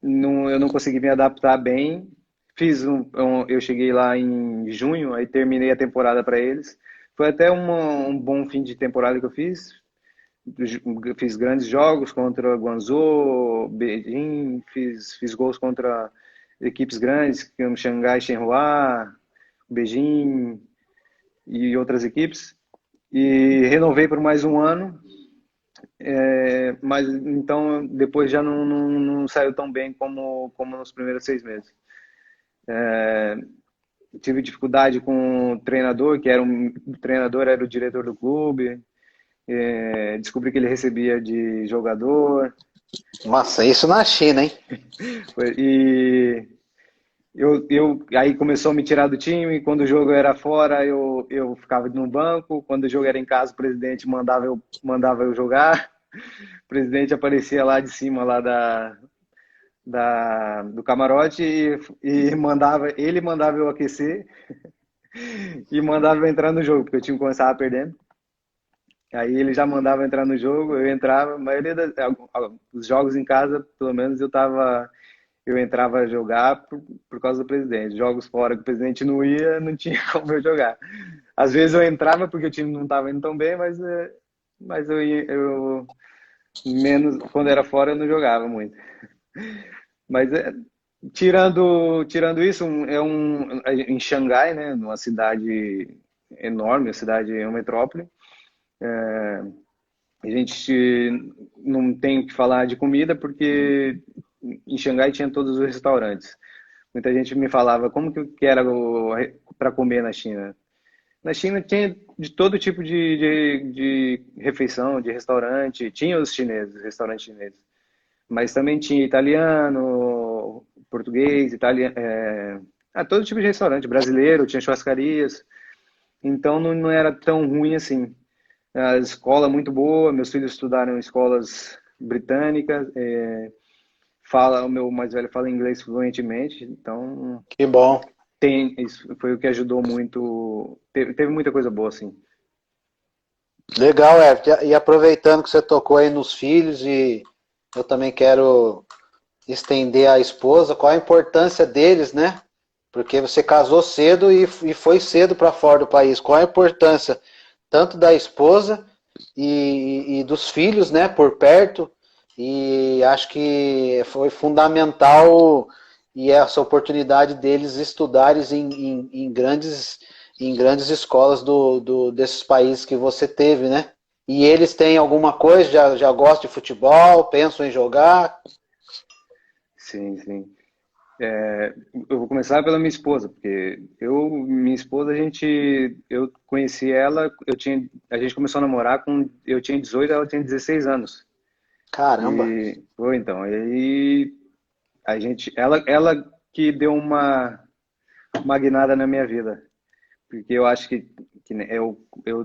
eu não consegui me adaptar bem. Eu cheguei lá em junho, aí terminei a temporada para eles. Foi até um bom fim de temporada que eu fiz. Fiz grandes jogos contra Guangzhou, Beijing, fiz gols contra equipes grandes, como Xangai, Shenhua, Beijing e outras equipes. E renovei por mais um ano, mas então depois já não saiu tão bem como nos primeiros 6 meses. Tive dificuldade com o treinador, o treinador era o diretor do clube, descobri que ele recebia de jogador, nossa, isso na China, hein? e aí começou a me tirar do time. Quando o jogo era fora, eu ficava no banco. Quando o jogo era em casa, o presidente mandava eu jogar. O presidente aparecia lá de cima lá do camarote e ele mandava eu aquecer. e mandava eu entrar no jogo, porque o time começava perdendo. Aí ele já mandava entrar no jogo, eu entrava. A maioria dos jogos em casa, pelo menos eu entrava a jogar por causa do presidente. Jogos fora que o presidente não ia, não tinha como eu jogar. Às vezes eu entrava porque o time não estava indo tão bem, mas eu menos quando era fora eu não jogava muito. Mas tirando isso, em Xangai, né, numa cidade enorme, uma cidade, é uma metrópole, a gente não tem o que falar de comida porque em Xangai tinha todos os restaurantes. Muita gente me falava como que era para comer na China. Na China tinha de todo tipo de refeição, de restaurante. Tinha os chineses, restaurantes chineses. Mas também tinha italiano, português, italiano, todo tipo de restaurante. Brasileiro, tinha churrascarias. Então não era tão ruim assim. A escola muito boa, meus filhos estudaram em escolas britânicas. O meu mais velho fala inglês fluentemente, então Que bom. isso foi o que ajudou muito. Teve muita coisa boa, assim. Legal, Everton. E aproveitando que você tocou aí nos filhos, e eu também quero estender à esposa, qual a importância deles, né? Porque você casou cedo e foi cedo para fora do país. Qual a importância tanto da esposa e dos filhos, né, por perto? E acho que foi fundamental e essa oportunidade deles estudarem em grandes escolas desses países que você teve, né? E eles têm alguma coisa, já gostam de futebol, pensam em jogar? Sim, sim. Eu vou começar pela minha esposa, porque minha esposa, eu conheci ela, a gente começou a namorar eu tinha 18, ela tinha 16 anos. Caramba! E foi então, e aí ela que deu uma guinada na minha vida, porque eu acho que né,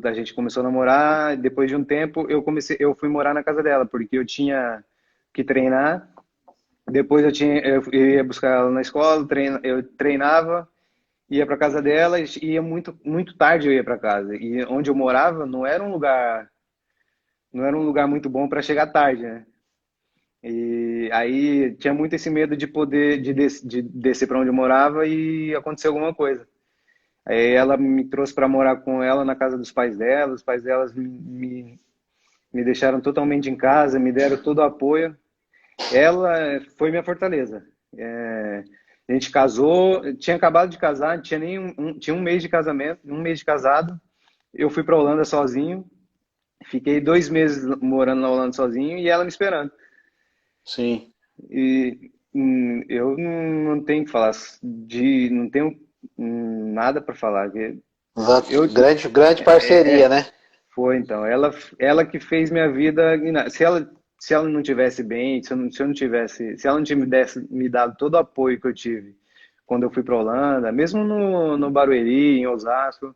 a gente começou a namorar, depois de um tempo eu fui morar na casa dela, porque eu tinha que treinar. Depois eu ia buscar ela na escola, eu treinava, ia para casa dela e ia muito tarde eu ia para casa. E onde eu morava não era um lugar muito bom para chegar tarde, né? E aí tinha muito esse medo de descer para onde eu morava e acontecer alguma coisa. Aí ela me trouxe para morar com ela na casa dos pais dela, os pais delas me deixaram totalmente em casa, me deram todo o apoio. Ela foi minha fortaleza. A gente casou, tinha acabado de casar, tinha um mês de casamento, um mês de casado. Eu fui para a Holanda sozinho, fiquei 2 meses morando na Holanda sozinho e ela me esperando. Sim. E eu não tenho que falar não tenho nada para falar. Eu, Grande parceria, né? Foi, então. Ela que fez minha vida. Se ela não tivesse bem, se eu não tivesse, se ela não tivesse me dado todo o apoio que eu tive quando eu fui para Holanda, mesmo no Barueri, em Osasco,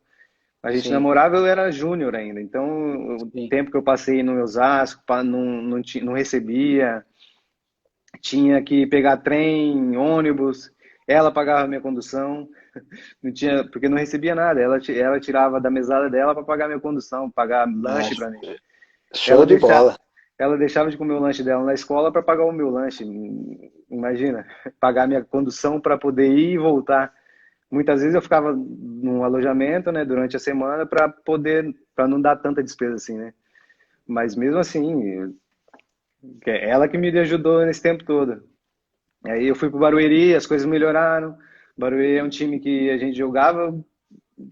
a gente Sim, namorava, eu era júnior ainda. Então, o sim. tempo que eu passei no Osasco, não recebia, tinha que pegar trem, ônibus, ela pagava a minha condução. Não tinha, porque não recebia nada. Ela tirava da mesada dela para pagar minha condução, pagar Ah, lanche para mim. show Ela de deixava, bola. ela deixava de comer o lanche dela na escola para pagar o meu lanche. Imagina, pagar minha condução para poder ir e voltar. Muitas vezes eu ficava num alojamento, né, durante a semana para não dar tanta despesa assim, né? Mas mesmo assim, é ela que me ajudou nesse tempo todo. Aí eu fui pro Barueri, as coisas melhoraram. Barueri é um time que a gente jogava,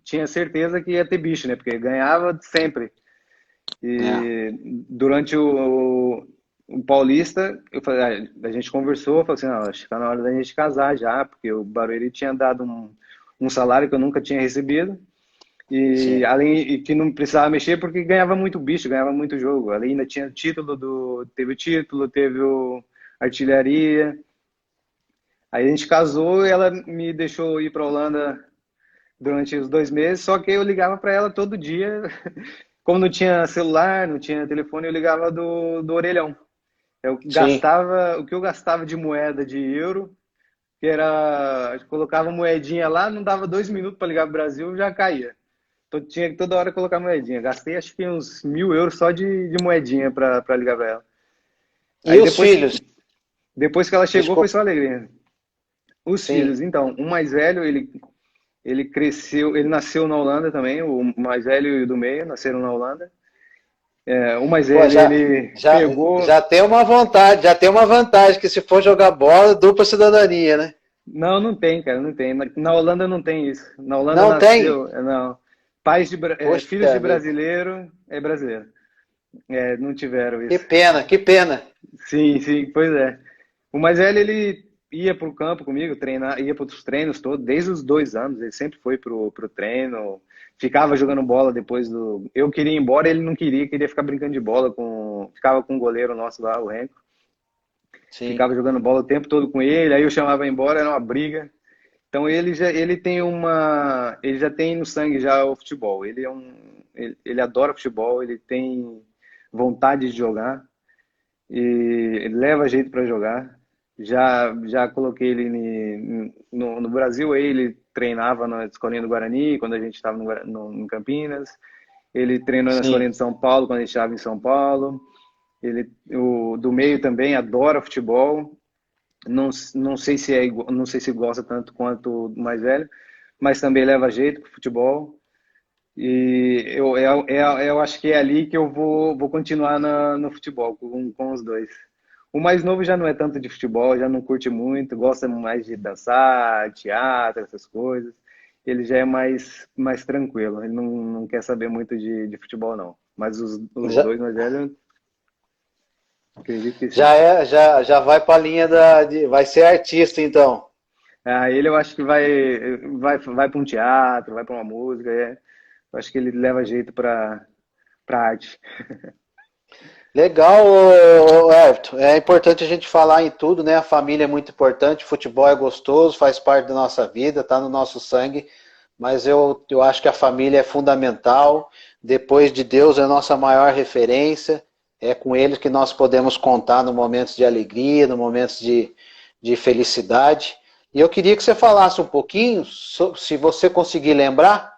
tinha certeza que ia ter bicho, né? Porque ganhava sempre. É. E durante o Paulista, a gente conversou, falou assim, não, acho que tá na hora da gente casar já, porque o Barueri tinha dado um salário que eu nunca tinha recebido. E Sim. além e que não precisava mexer porque ganhava muito bicho, ganhava muito jogo. Além ainda tinha teve o título, teve o artilharia. Aí a gente casou e ela me deixou ir para Holanda durante os 2 meses, só que eu ligava para ela todo dia. Como não tinha celular, não tinha telefone, eu ligava do orelhão. Sim. O que eu gastava de moeda de euro, que era, colocava moedinha lá, não dava 2 minutos para ligar pro Brasil, já caía. Então tinha que toda hora colocar moedinha. Gastei acho que uns 1.000 euros só de moedinha para ligar para ela. E Aí os filhos? depois que ela chegou foi Desculpa. só alegria. Os Sim. filhos, então, o mais velho, ele cresceu, ele nasceu na Holanda também, o mais velho e o do meio nasceram na Holanda. O mais Pô, velho, ele pegou. já tem uma vontade, já tem uma vantagem, que se for jogar bola, dupla cidadania, né? Não, não tem, cara, não tem. Na Holanda não tem isso. Na Holanda Não tem? nasceu, não. Pais filhos Poxa de vida. brasileiro é brasileiro. Não tiveram Que isso. pena, que pena. Sim, sim, pois é. O mais velho, ele ia para o campo comigo, treinar, ia para os treinos todos, desde os 2 anos, ele sempre foi pro treino, ficava jogando bola depois do. Eu queria ir embora, ele não queria, queria ficar brincando de bola com. Ficava com o goleiro nosso lá, o Renko. Sim, Ficava jogando bola o tempo todo com ele, aí eu chamava embora, era uma briga. Então ele tem ele já tem no sangue já o futebol. Ele adora futebol, ele tem vontade de jogar e ele leva jeito para jogar. Já coloquei ele no Brasil, aí ele treinava na escolinha do Guarani quando a gente estava no Campinas. Ele treinou na sim. escolinha de São Paulo quando a gente estava em São Paulo. O do meio também adora futebol. Não sei se não sei se gosta tanto quanto o mais velho, mas também leva jeito pro futebol. E eu acho que é ali que eu vou continuar no futebol com os dois. O mais novo já não é tanto de futebol, já não curte muito, gosta mais de dançar, teatro, essas coisas. Ele já é mais tranquilo, ele não quer saber muito de futebol, não. Mas os Já, dois mais velhos, acredito que sim. já vai para a linha vai ser artista, então. Ele eu acho que vai para um teatro, vai para uma música. Eu acho que ele leva jeito para arte. Legal, Everton. É importante a gente falar em tudo, né? A família é muito importante, futebol é gostoso, faz parte da nossa vida, tá no nosso sangue. Mas eu acho que a família é fundamental. Depois de Deus é a nossa maior referência. É com eles que nós podemos contar no momentos de alegria, no momentos de felicidade. E eu queria que você falasse um pouquinho, se você conseguir lembrar,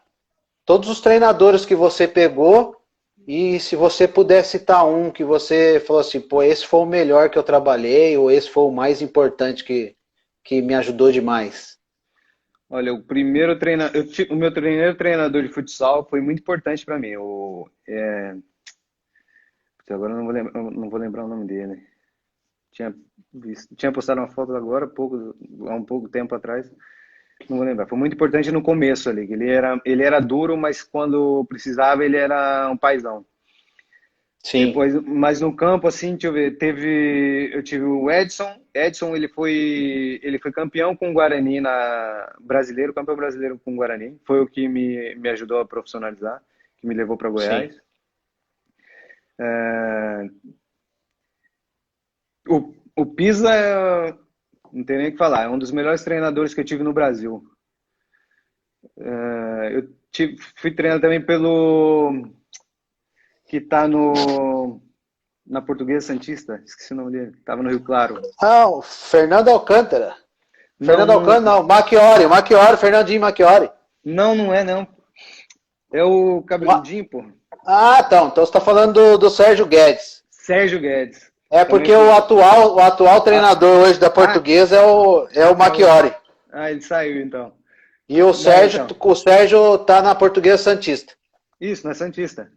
todos os treinadores que você pegou e se você puder citar um que você falou assim, pô, esse foi o melhor que eu trabalhei ou esse foi o mais importante que me ajudou demais. Olha, o meu primeiro treinador de futsal foi muito importante para mim. Agora eu não vou lembrar o nome dele. Tinha postado uma foto agora, há um pouco tempo atrás. Não vou lembrar. Foi muito importante no começo ali. Que ele era duro, mas quando precisava ele era um paizão. Sim, Depois, mas no campo, assim, deixa eu ver, eu tive o Edson. Edson, ele foi campeão com o Guarani brasileiro, campeão brasileiro com o Guarani. Foi o que me ajudou a profissionalizar, que me levou para sim. Goiás. É, o Pisa, não tem nem o que falar, é um dos melhores treinadores que eu tive no Brasil. Fui treinado também pelo que está na Portuguesa Santista, esqueci o nome dele, estava no Rio Claro. Ah, o Fernando Alcântara. Não, Fernando não, Alcântara, não, Machiori, Fernandinho Machiori. não é não. É o cabeludinho, pô. Ah, então você está falando do Sérgio Guedes. Sérgio Guedes. É Também porque foi. o atual Ah, treinador hoje da ah, Portuguesa é o é o. Machiori. Ele saiu então. E o Não, Sérgio, então. o Sérgio tá na Portuguesa Santista. Isso, na Santista.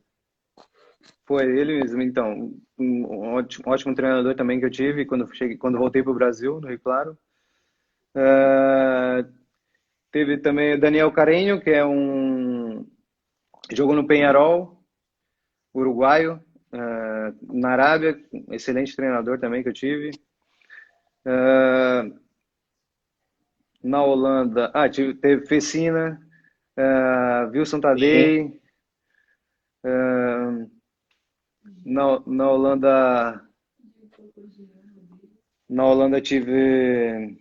Foi ele mesmo, então. Um ótimo treinador também que eu tive quando voltei para o Brasil, no Rio Claro. Ah, teve também o Daniel Carreño, que jogou no Peñarol, uruguaio, na Arábia, excelente treinador também que eu tive. Ah, na Holanda, teve Fecina, Wilson Sim. Tadei. ah, na Holanda, tive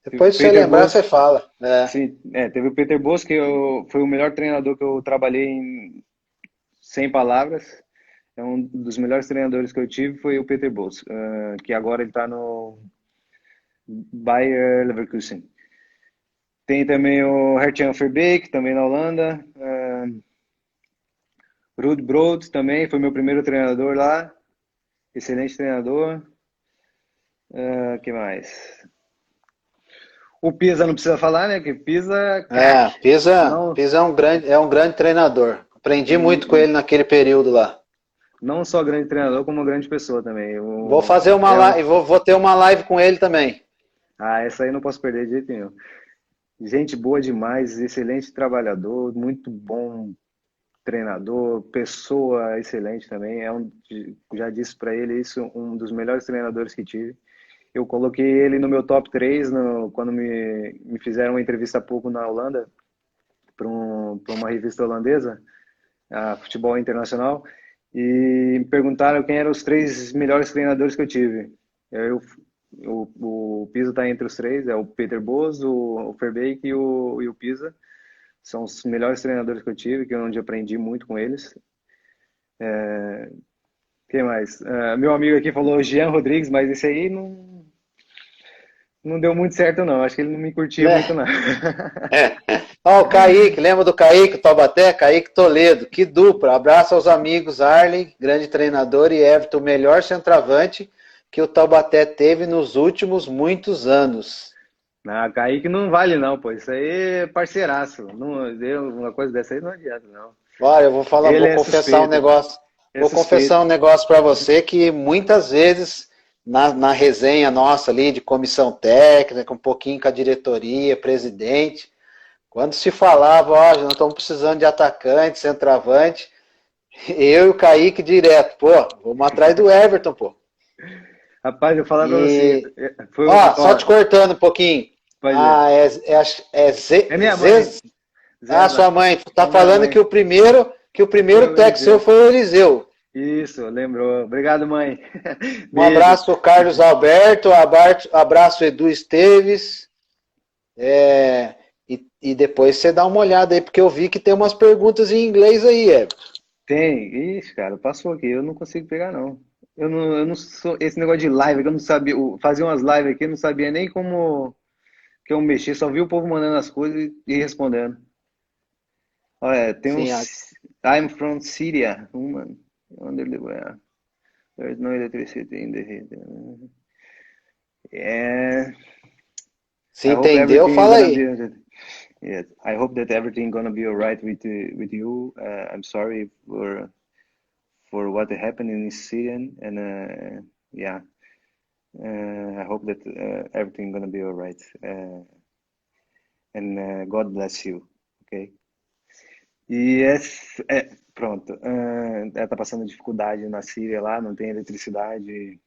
Depois se você Peter lembrar, você Bosz. fala. É. Sim, teve o Peter Bosz, que foi o melhor treinador que eu trabalhei sem palavras. é um dos melhores treinadores que eu tive foi o Peter Bosz, que agora ele está no Bayer Leverkusen. Tem também o Hertjan Verbeek, também na Holanda. Ruud Brood também, foi meu primeiro treinador lá. Excelente treinador. Que mais? O Pisa não precisa falar, né? Que Pisa é É, craque. Pisa, Não, Pisa é um grande treinador. Aprendi muito com e ele naquele período lá. não só grande treinador, como uma grande pessoa também. Vou fazer uma live, vou ter uma live com ele também. Essa aí não posso perder de jeito nenhum. Gente boa demais, excelente trabalhador, muito bom treinador, pessoa excelente também. Já disse para ele isso, um dos melhores treinadores que tive. Eu coloquei ele no meu top 3 quando me fizeram uma entrevista há pouco na Holanda, para uma revista holandesa, a Futebol Internacional, e me perguntaram quem eram os 3 melhores treinadores que eu tive. O Pisa está entre os 3, é o Peter Bosz, o Verbeek e o Pisa. São os melhores treinadores que eu tive, que eu onde aprendi muito com eles. Quem mais? Meu amigo aqui falou Jean Rodrigues, mas esse aí não deu muito certo, não. Acho que ele não me curtia muito, Né? não. Ó, o Kaique, lembra do Kaique Taubaté? Kaique Toledo, que dupla. Abraço aos amigos Arlen, grande treinador, e Everton, melhor centroavante que o Taubaté teve nos últimos muitos anos. Não, Kaique não vale, não, pô. Isso aí é parceiraço. Não, uma coisa dessa aí não adianta, não. Olha, eu vou falar, Ele vou é confessar um suspeito. negócio. É Vou confessar um suspeito. negócio para você que muitas vezes na resenha nossa ali de comissão técnica, um pouquinho com a diretoria, presidente, quando se falava, ó, nós estamos precisando de atacante, centroavante, eu e o Kaique direto, pô, vamos atrás do Everton, pô. Rapaz, eu vou falar pra você. E, ó, só te cortando um pouquinho. Pode ir. Ah, é É minha mãe, Ah, Zeza. sua mãe, tu tá É minha falando mãe. que o Foi primeiro o técnico seu Eliseu. foi o Eliseu. Isso, lembrou. Obrigado, mãe. Um Beijo. abraço pro Carlos Alberto, abraço Edu Esteves. E depois você dá uma olhada aí, porque eu vi que tem umas perguntas em inglês aí, Tem. Ixi, cara, passou aqui. Eu não consigo pegar, não. Eu não sou. Esse negócio de live que eu não sabia. Fazia umas lives aqui, eu não sabia nem como que eu mexi. Só vi o povo mandando as coisas e respondendo. Olha, tem Sim, uns. I'm from Syria. Woman. Under the weather. There is no electricity in the heat. Yeah. se I hope entendeu, everything is fala gonna aí. be. Yes, I hope that everything gonna be alright with you. I'm sorry for what happened in Syria, and yeah, I hope that everything gonna be alright. And God bless you, ok? E pronto. Ela tá passando dificuldade na Síria lá, não tem eletricidade.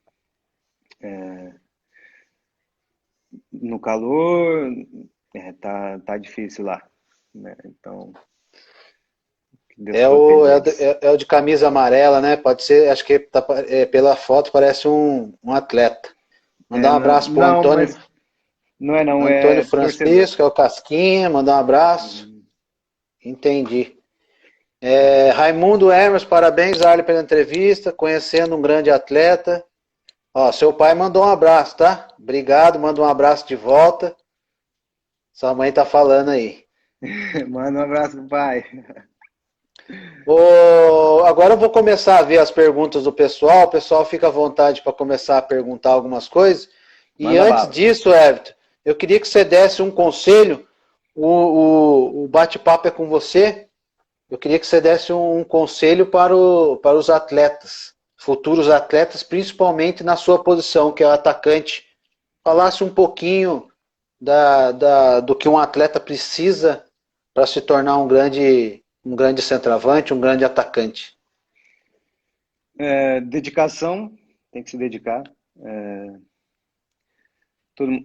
No calor, tá difícil lá, né? Então, que Deus proteja eles. É o de camisa amarela, né? Pode ser, acho que pela foto parece um atleta. Mandar um Não, abraço pro não, mas não é não, Antônio é torcedor. Francisco, é o Casquinha, mandar um abraço. Hum. Entendi. Raimundo Hermes, parabéns, Arlen, pela entrevista, conhecendo um grande atleta. Ó, seu pai mandou um abraço, tá? Obrigado, manda um abraço de volta. Sua mãe tá falando aí. Manda um abraço pro pai. Agora eu vou começar a ver as perguntas do pessoal. O pessoal fica à vontade para começar a perguntar algumas coisas. E Manda antes bala. disso, Everton, eu queria que você desse um conselho. O bate-papo é com você. Eu queria que você desse um conselho para os atletas, futuros atletas, principalmente na sua posição, que é o atacante. Falasse um pouquinho do que um atleta precisa para se tornar um grande centroavante, um grande atacante. Dedicação, tem que se dedicar.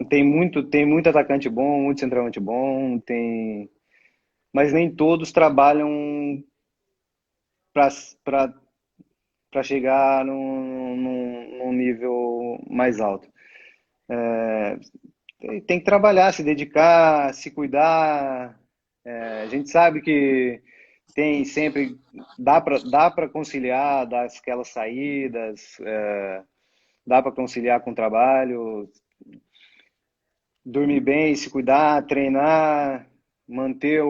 Tem muito atacante bom, muito centroavante bom, mas nem todos trabalham para chegar num nível mais alto. Tem que trabalhar, se dedicar, se cuidar. A gente sabe que tem sempre, dá para conciliar, dar aquelas saídas, dá para conciliar com o trabalho, dormir bem, se cuidar, treinar, manter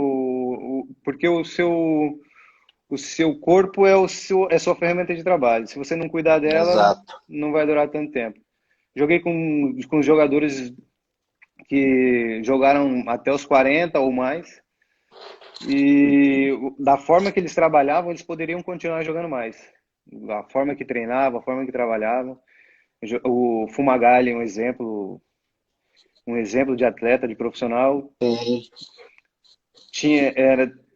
porque o seu corpo é sua ferramenta de trabalho. Se você não cuidar dela, Exato. não vai durar tanto tempo. Joguei com jogadores que jogaram até os 40 ou mais, e da forma que eles trabalhavam, eles poderiam continuar jogando mais. A forma que treinava, a forma que trabalhava. O Fumagalli é um exemplo de atleta, de profissional. Sim,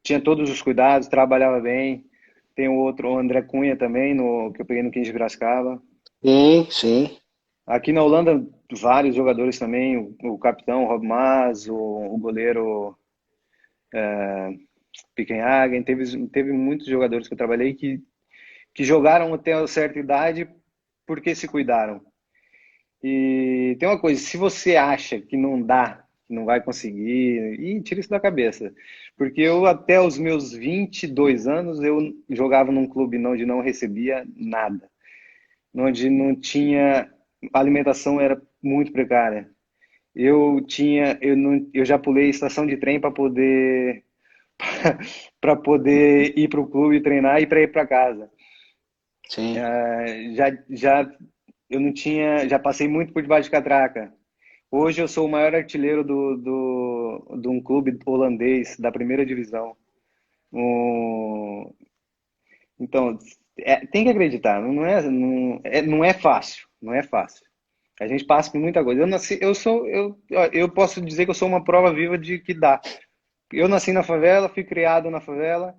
Tinha todos os cuidados, trabalhava bem. Tem o outro, o André Cunha também, que eu peguei no 15 de Piracicaba. sim, sim. Aqui na Holanda, vários jogadores também, o capitão Rob Maas, o goleiro Pickenhagen, teve muitos jogadores que eu trabalhei que jogaram até uma certa idade porque se cuidaram. E tem uma coisa, se você acha que não dá, que não vai conseguir, tira isso da cabeça. Porque eu até os meus 22 anos, eu jogava num clube onde não recebia nada. Onde não tinha, a alimentação era muito precária. Eu já pulei estação de trem para poder para poder ir para o clube treinar e para ir para casa. Sim. Já eu não tinha, já passei muito por debaixo de catraca. Hoje eu sou o maior artilheiro de um clube holandês da primeira divisão. Um, então, tem que acreditar, não é fácil, não é fácil. A gente passa por muita coisa. Eu posso dizer que eu sou uma prova viva de que dá. Eu nasci na favela, fui criado na favela,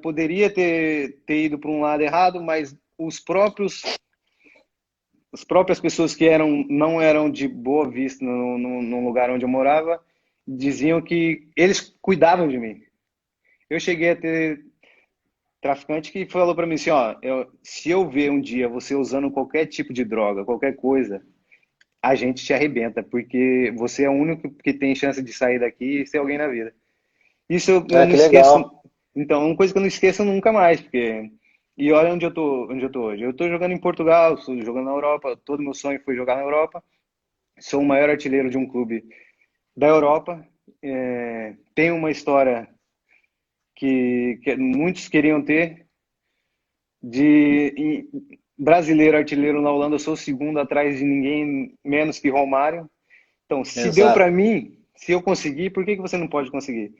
poderia ter ido para um lado errado, mas as próprias pessoas que não eram de boa vista no lugar onde eu morava, diziam que eles cuidavam de mim. Eu cheguei a ter traficante que falou para mim assim, ó, se eu ver um dia você usando qualquer tipo de droga, qualquer coisa, a gente te arrebenta, porque você é o único que tem chance de sair daqui e ser alguém na vida. Isso eu Ah, não que esqueço. legal. Então, uma coisa que eu não esqueço nunca mais, porque. E olha onde eu tô hoje. Eu tô jogando em Portugal, estou jogando na Europa, todo meu sonho foi jogar na Europa. Sou o maior artilheiro de um clube da Europa. Tenho uma história que muitos queriam ter, brasileiro artilheiro na Holanda, eu sou o segundo atrás de ninguém menos que Romário. Então, se deu Exato. para mim, se eu conseguir, por que você não pode conseguir?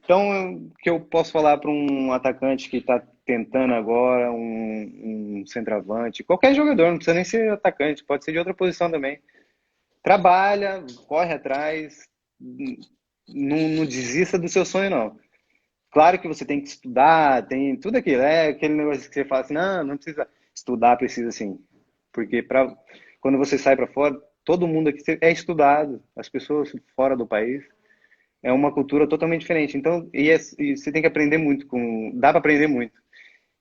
Então, o que eu posso falar para um atacante que está tentando agora, um centroavante, qualquer jogador, não precisa nem ser atacante, pode ser de outra posição também. Trabalha, corre atrás, não desista do seu sonho, não. Claro que você tem que estudar, tem tudo aquilo, aquele negócio que você fala assim, não precisa estudar, precisa sim. Porque quando você sai para fora, todo mundo aqui é estudado, as pessoas fora do país. É uma cultura totalmente diferente. Então, e você tem que aprender muito dá para aprender muito.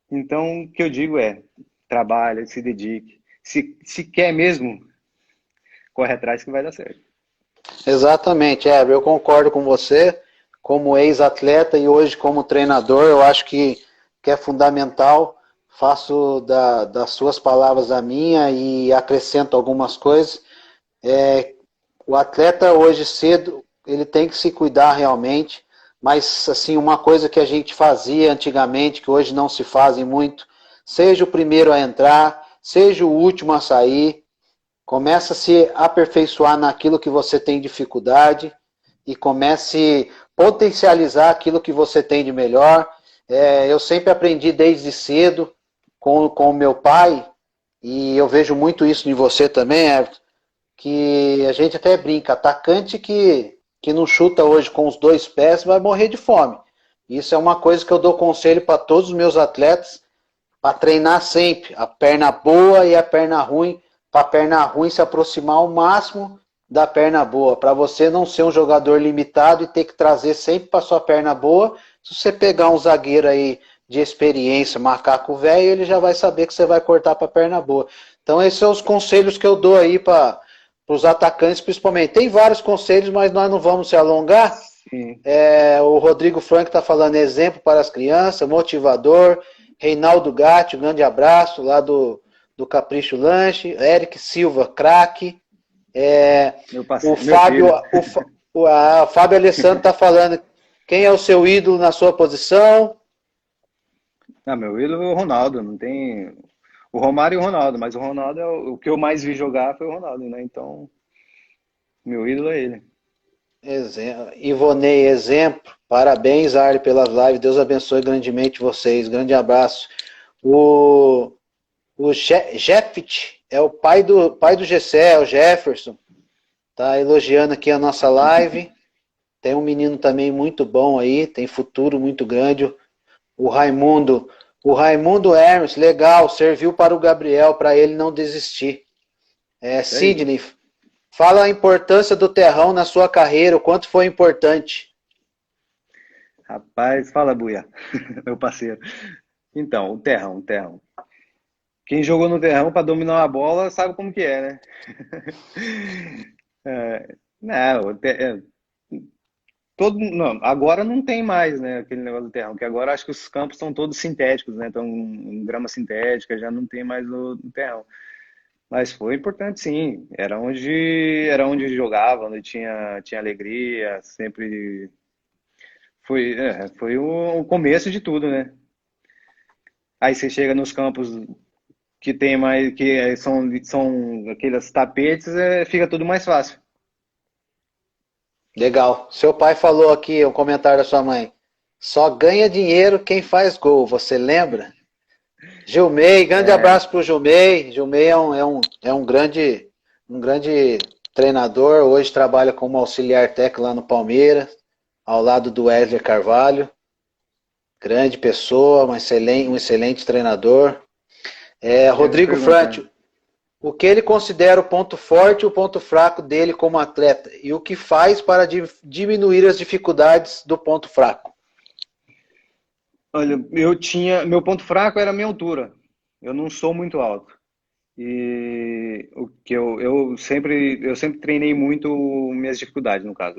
Então, o que eu digo trabalha, se dedique. Se quer mesmo, corre atrás que vai dar certo. Exatamente, eu concordo com você. Como ex-atleta e hoje como treinador, eu acho que é fundamental. Faço das suas palavras a minha e acrescento algumas coisas. O atleta hoje cedo, ele tem que se cuidar realmente, mas assim, uma coisa que a gente fazia antigamente, que hoje não se fazem muito, seja o primeiro a entrar, seja o último a sair, começa a se aperfeiçoar naquilo que você tem dificuldade e comece a potencializar aquilo que você tem de melhor. Eu sempre aprendi desde cedo com o meu pai, e eu vejo muito isso em você também, Everton, que a gente até brinca, atacante que não chuta hoje com os dois pés vai morrer de fome. Isso é uma coisa que eu dou conselho para todos os meus atletas, para treinar sempre a perna boa e a perna ruim, para a perna ruim se aproximar ao máximo da perna boa, para você não ser um jogador limitado e ter que trazer sempre para sua perna boa. Se você pegar um zagueiro aí de experiência, macaco velho, ele já vai saber que você vai cortar para a perna boa. Então esses são os conselhos que eu dou aí para os atacantes, principalmente. Tem vários conselhos, mas nós não vamos se alongar. Sim. O Rodrigo Frank está falando exemplo para as crianças, motivador. Reinaldo Gatti, um grande abraço lá do Capricho Lanche. Eric Silva, craque. Meu O parceiro, meu Fábio, filho. a Fábio Alessandro está falando quem é o seu ídolo na sua posição. Ah, meu ídolo é o Ronaldo, não tem. O Romário e o Ronaldo, mas o Ronaldo é o que eu mais vi jogar foi o Ronaldo, né? Então, meu ídolo é ele. Ivonei, exemplo. Parabéns, Arley, pelas lives. Deus abençoe grandemente vocês. Grande abraço. O, o Jeffit é o pai do Gessé, o Jefferson. Tá elogiando aqui a nossa live. Tem um menino também muito bom aí, tem futuro muito grande. O Raimundo. O Raimundo Hermes, legal, serviu para o Gabriel, para ele não desistir. Isso aí. Sidney, fala a importância do terrão na sua carreira, o quanto foi importante. Rapaz, fala, Buia, meu parceiro. Então, o terrão. Quem jogou no terrão para dominar uma bola sabe como que é, né? Não, não, agora não tem mais, né, aquele negócio do terrão, que agora acho que os campos estão todos sintéticos, né? Estão em grama sintética, já não tem mais o terrão. Mas foi importante, sim. Era onde jogava, onde tinha alegria, sempre foi o começo de tudo, né? Aí você chega nos campos que tem mais, que são aqueles tapetes, fica tudo mais fácil. Legal. Seu pai falou aqui, um comentário da sua mãe. Só ganha dinheiro quem faz gol, você lembra? Gilmei, grande É, abraço para o Gilmei. Gilmei é um grande treinador. Hoje trabalha como auxiliar técnico lá no Palmeiras, ao lado do Wesley Carvalho. Grande pessoa, um excelente treinador. eu ia Rodrigo perguntar. Frantio, o que ele considera o ponto forte e o ponto fraco dele como atleta? E o que faz para diminuir as dificuldades do ponto fraco? Olha, meu ponto fraco era a minha altura. Eu não sou muito alto. E o que eu sempre treinei muito minhas dificuldades, no caso.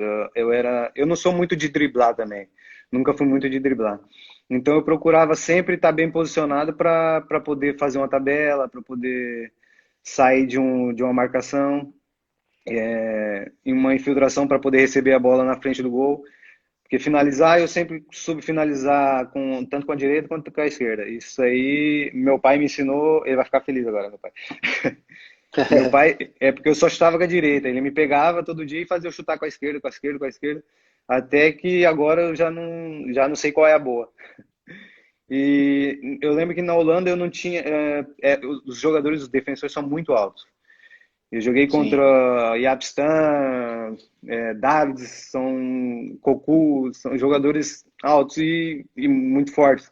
Eu não sou muito de driblar também. Nunca fui muito de driblar. Então eu procurava sempre estar bem posicionado para poder fazer uma tabela, para poder sair de uma marcação, em uma infiltração para poder receber a bola na frente do gol. Porque finalizar, eu sempre soube finalizar tanto com a direita quanto com a esquerda. Isso aí, meu pai me ensinou, ele vai ficar feliz agora, meu pai. Meu pai, é porque eu só chutava com a direita, ele me pegava todo dia e fazia eu chutar com a esquerda, com a esquerda, com a esquerda, até que agora eu já não sei qual é a boa. E eu lembro que na Holanda eu não tinha, os jogadores, os defensores são muito altos. Eu joguei Sim, contra Jaap Stam, Davidson, Cocu, são jogadores altos e muito fortes.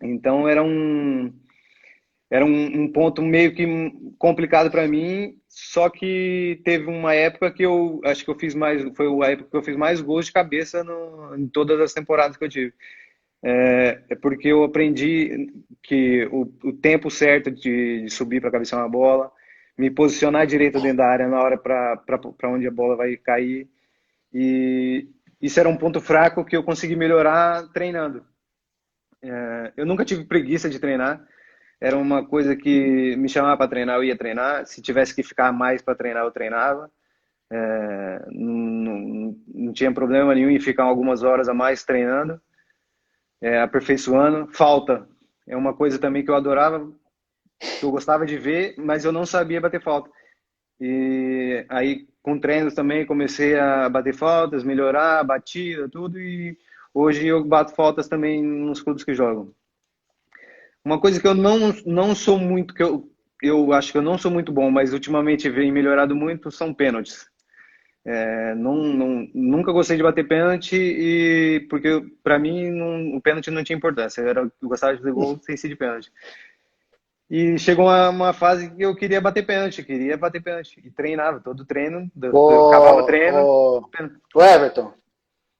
Então era um ponto meio que complicado para mim, só que teve uma época que eu acho que eu fiz mais, foi a época que eu fiz mais gols de cabeça em todas as temporadas que eu tive. É porque eu aprendi que o tempo certo de subir para cabecear uma bola, me posicionar direito dentro da área na hora para onde a bola vai cair. E isso era um ponto fraco que eu consegui melhorar treinando. Eu nunca tive preguiça de treinar. Era uma coisa que me chamava para treinar, eu ia treinar. Se tivesse que ficar mais para treinar, eu treinava. Não tinha problema nenhum em ficar algumas horas a mais treinando, aperfeiçoando. Falta é uma coisa também que eu adorava, que eu gostava de ver, mas eu não sabia bater falta. E aí, com treinos também, comecei a bater faltas, melhorar a batida, tudo. E hoje eu bato faltas também nos clubes que jogam. Uma coisa que eu não sou muito, que eu acho que eu não sou muito bom, mas ultimamente vem melhorado muito, são pênaltis. Nunca gostei de bater pênalti porque para mim o pênalti não tinha importância. Eu gostava de fazer gol sem ser de pênalti. E chegou uma fase que eu queria bater pênalti. E treinava, todo treino, eu acabava o Ô, treino, ô, pênalti. ô Everton,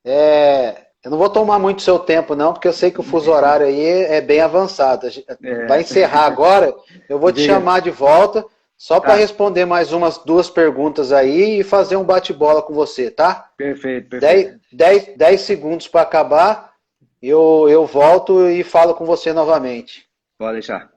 eu não vou tomar muito seu tempo não, porque eu sei que o fuso horário aí é bem avançado. Vai É, encerrar agora, eu vou te diga, chamar de volta. Só para Tá, responder mais umas 2 perguntas aí e fazer um bate-bola com você, tá? perfeito, perfeito. 10 segundos para acabar, eu volto e falo com você novamente. Pode deixar.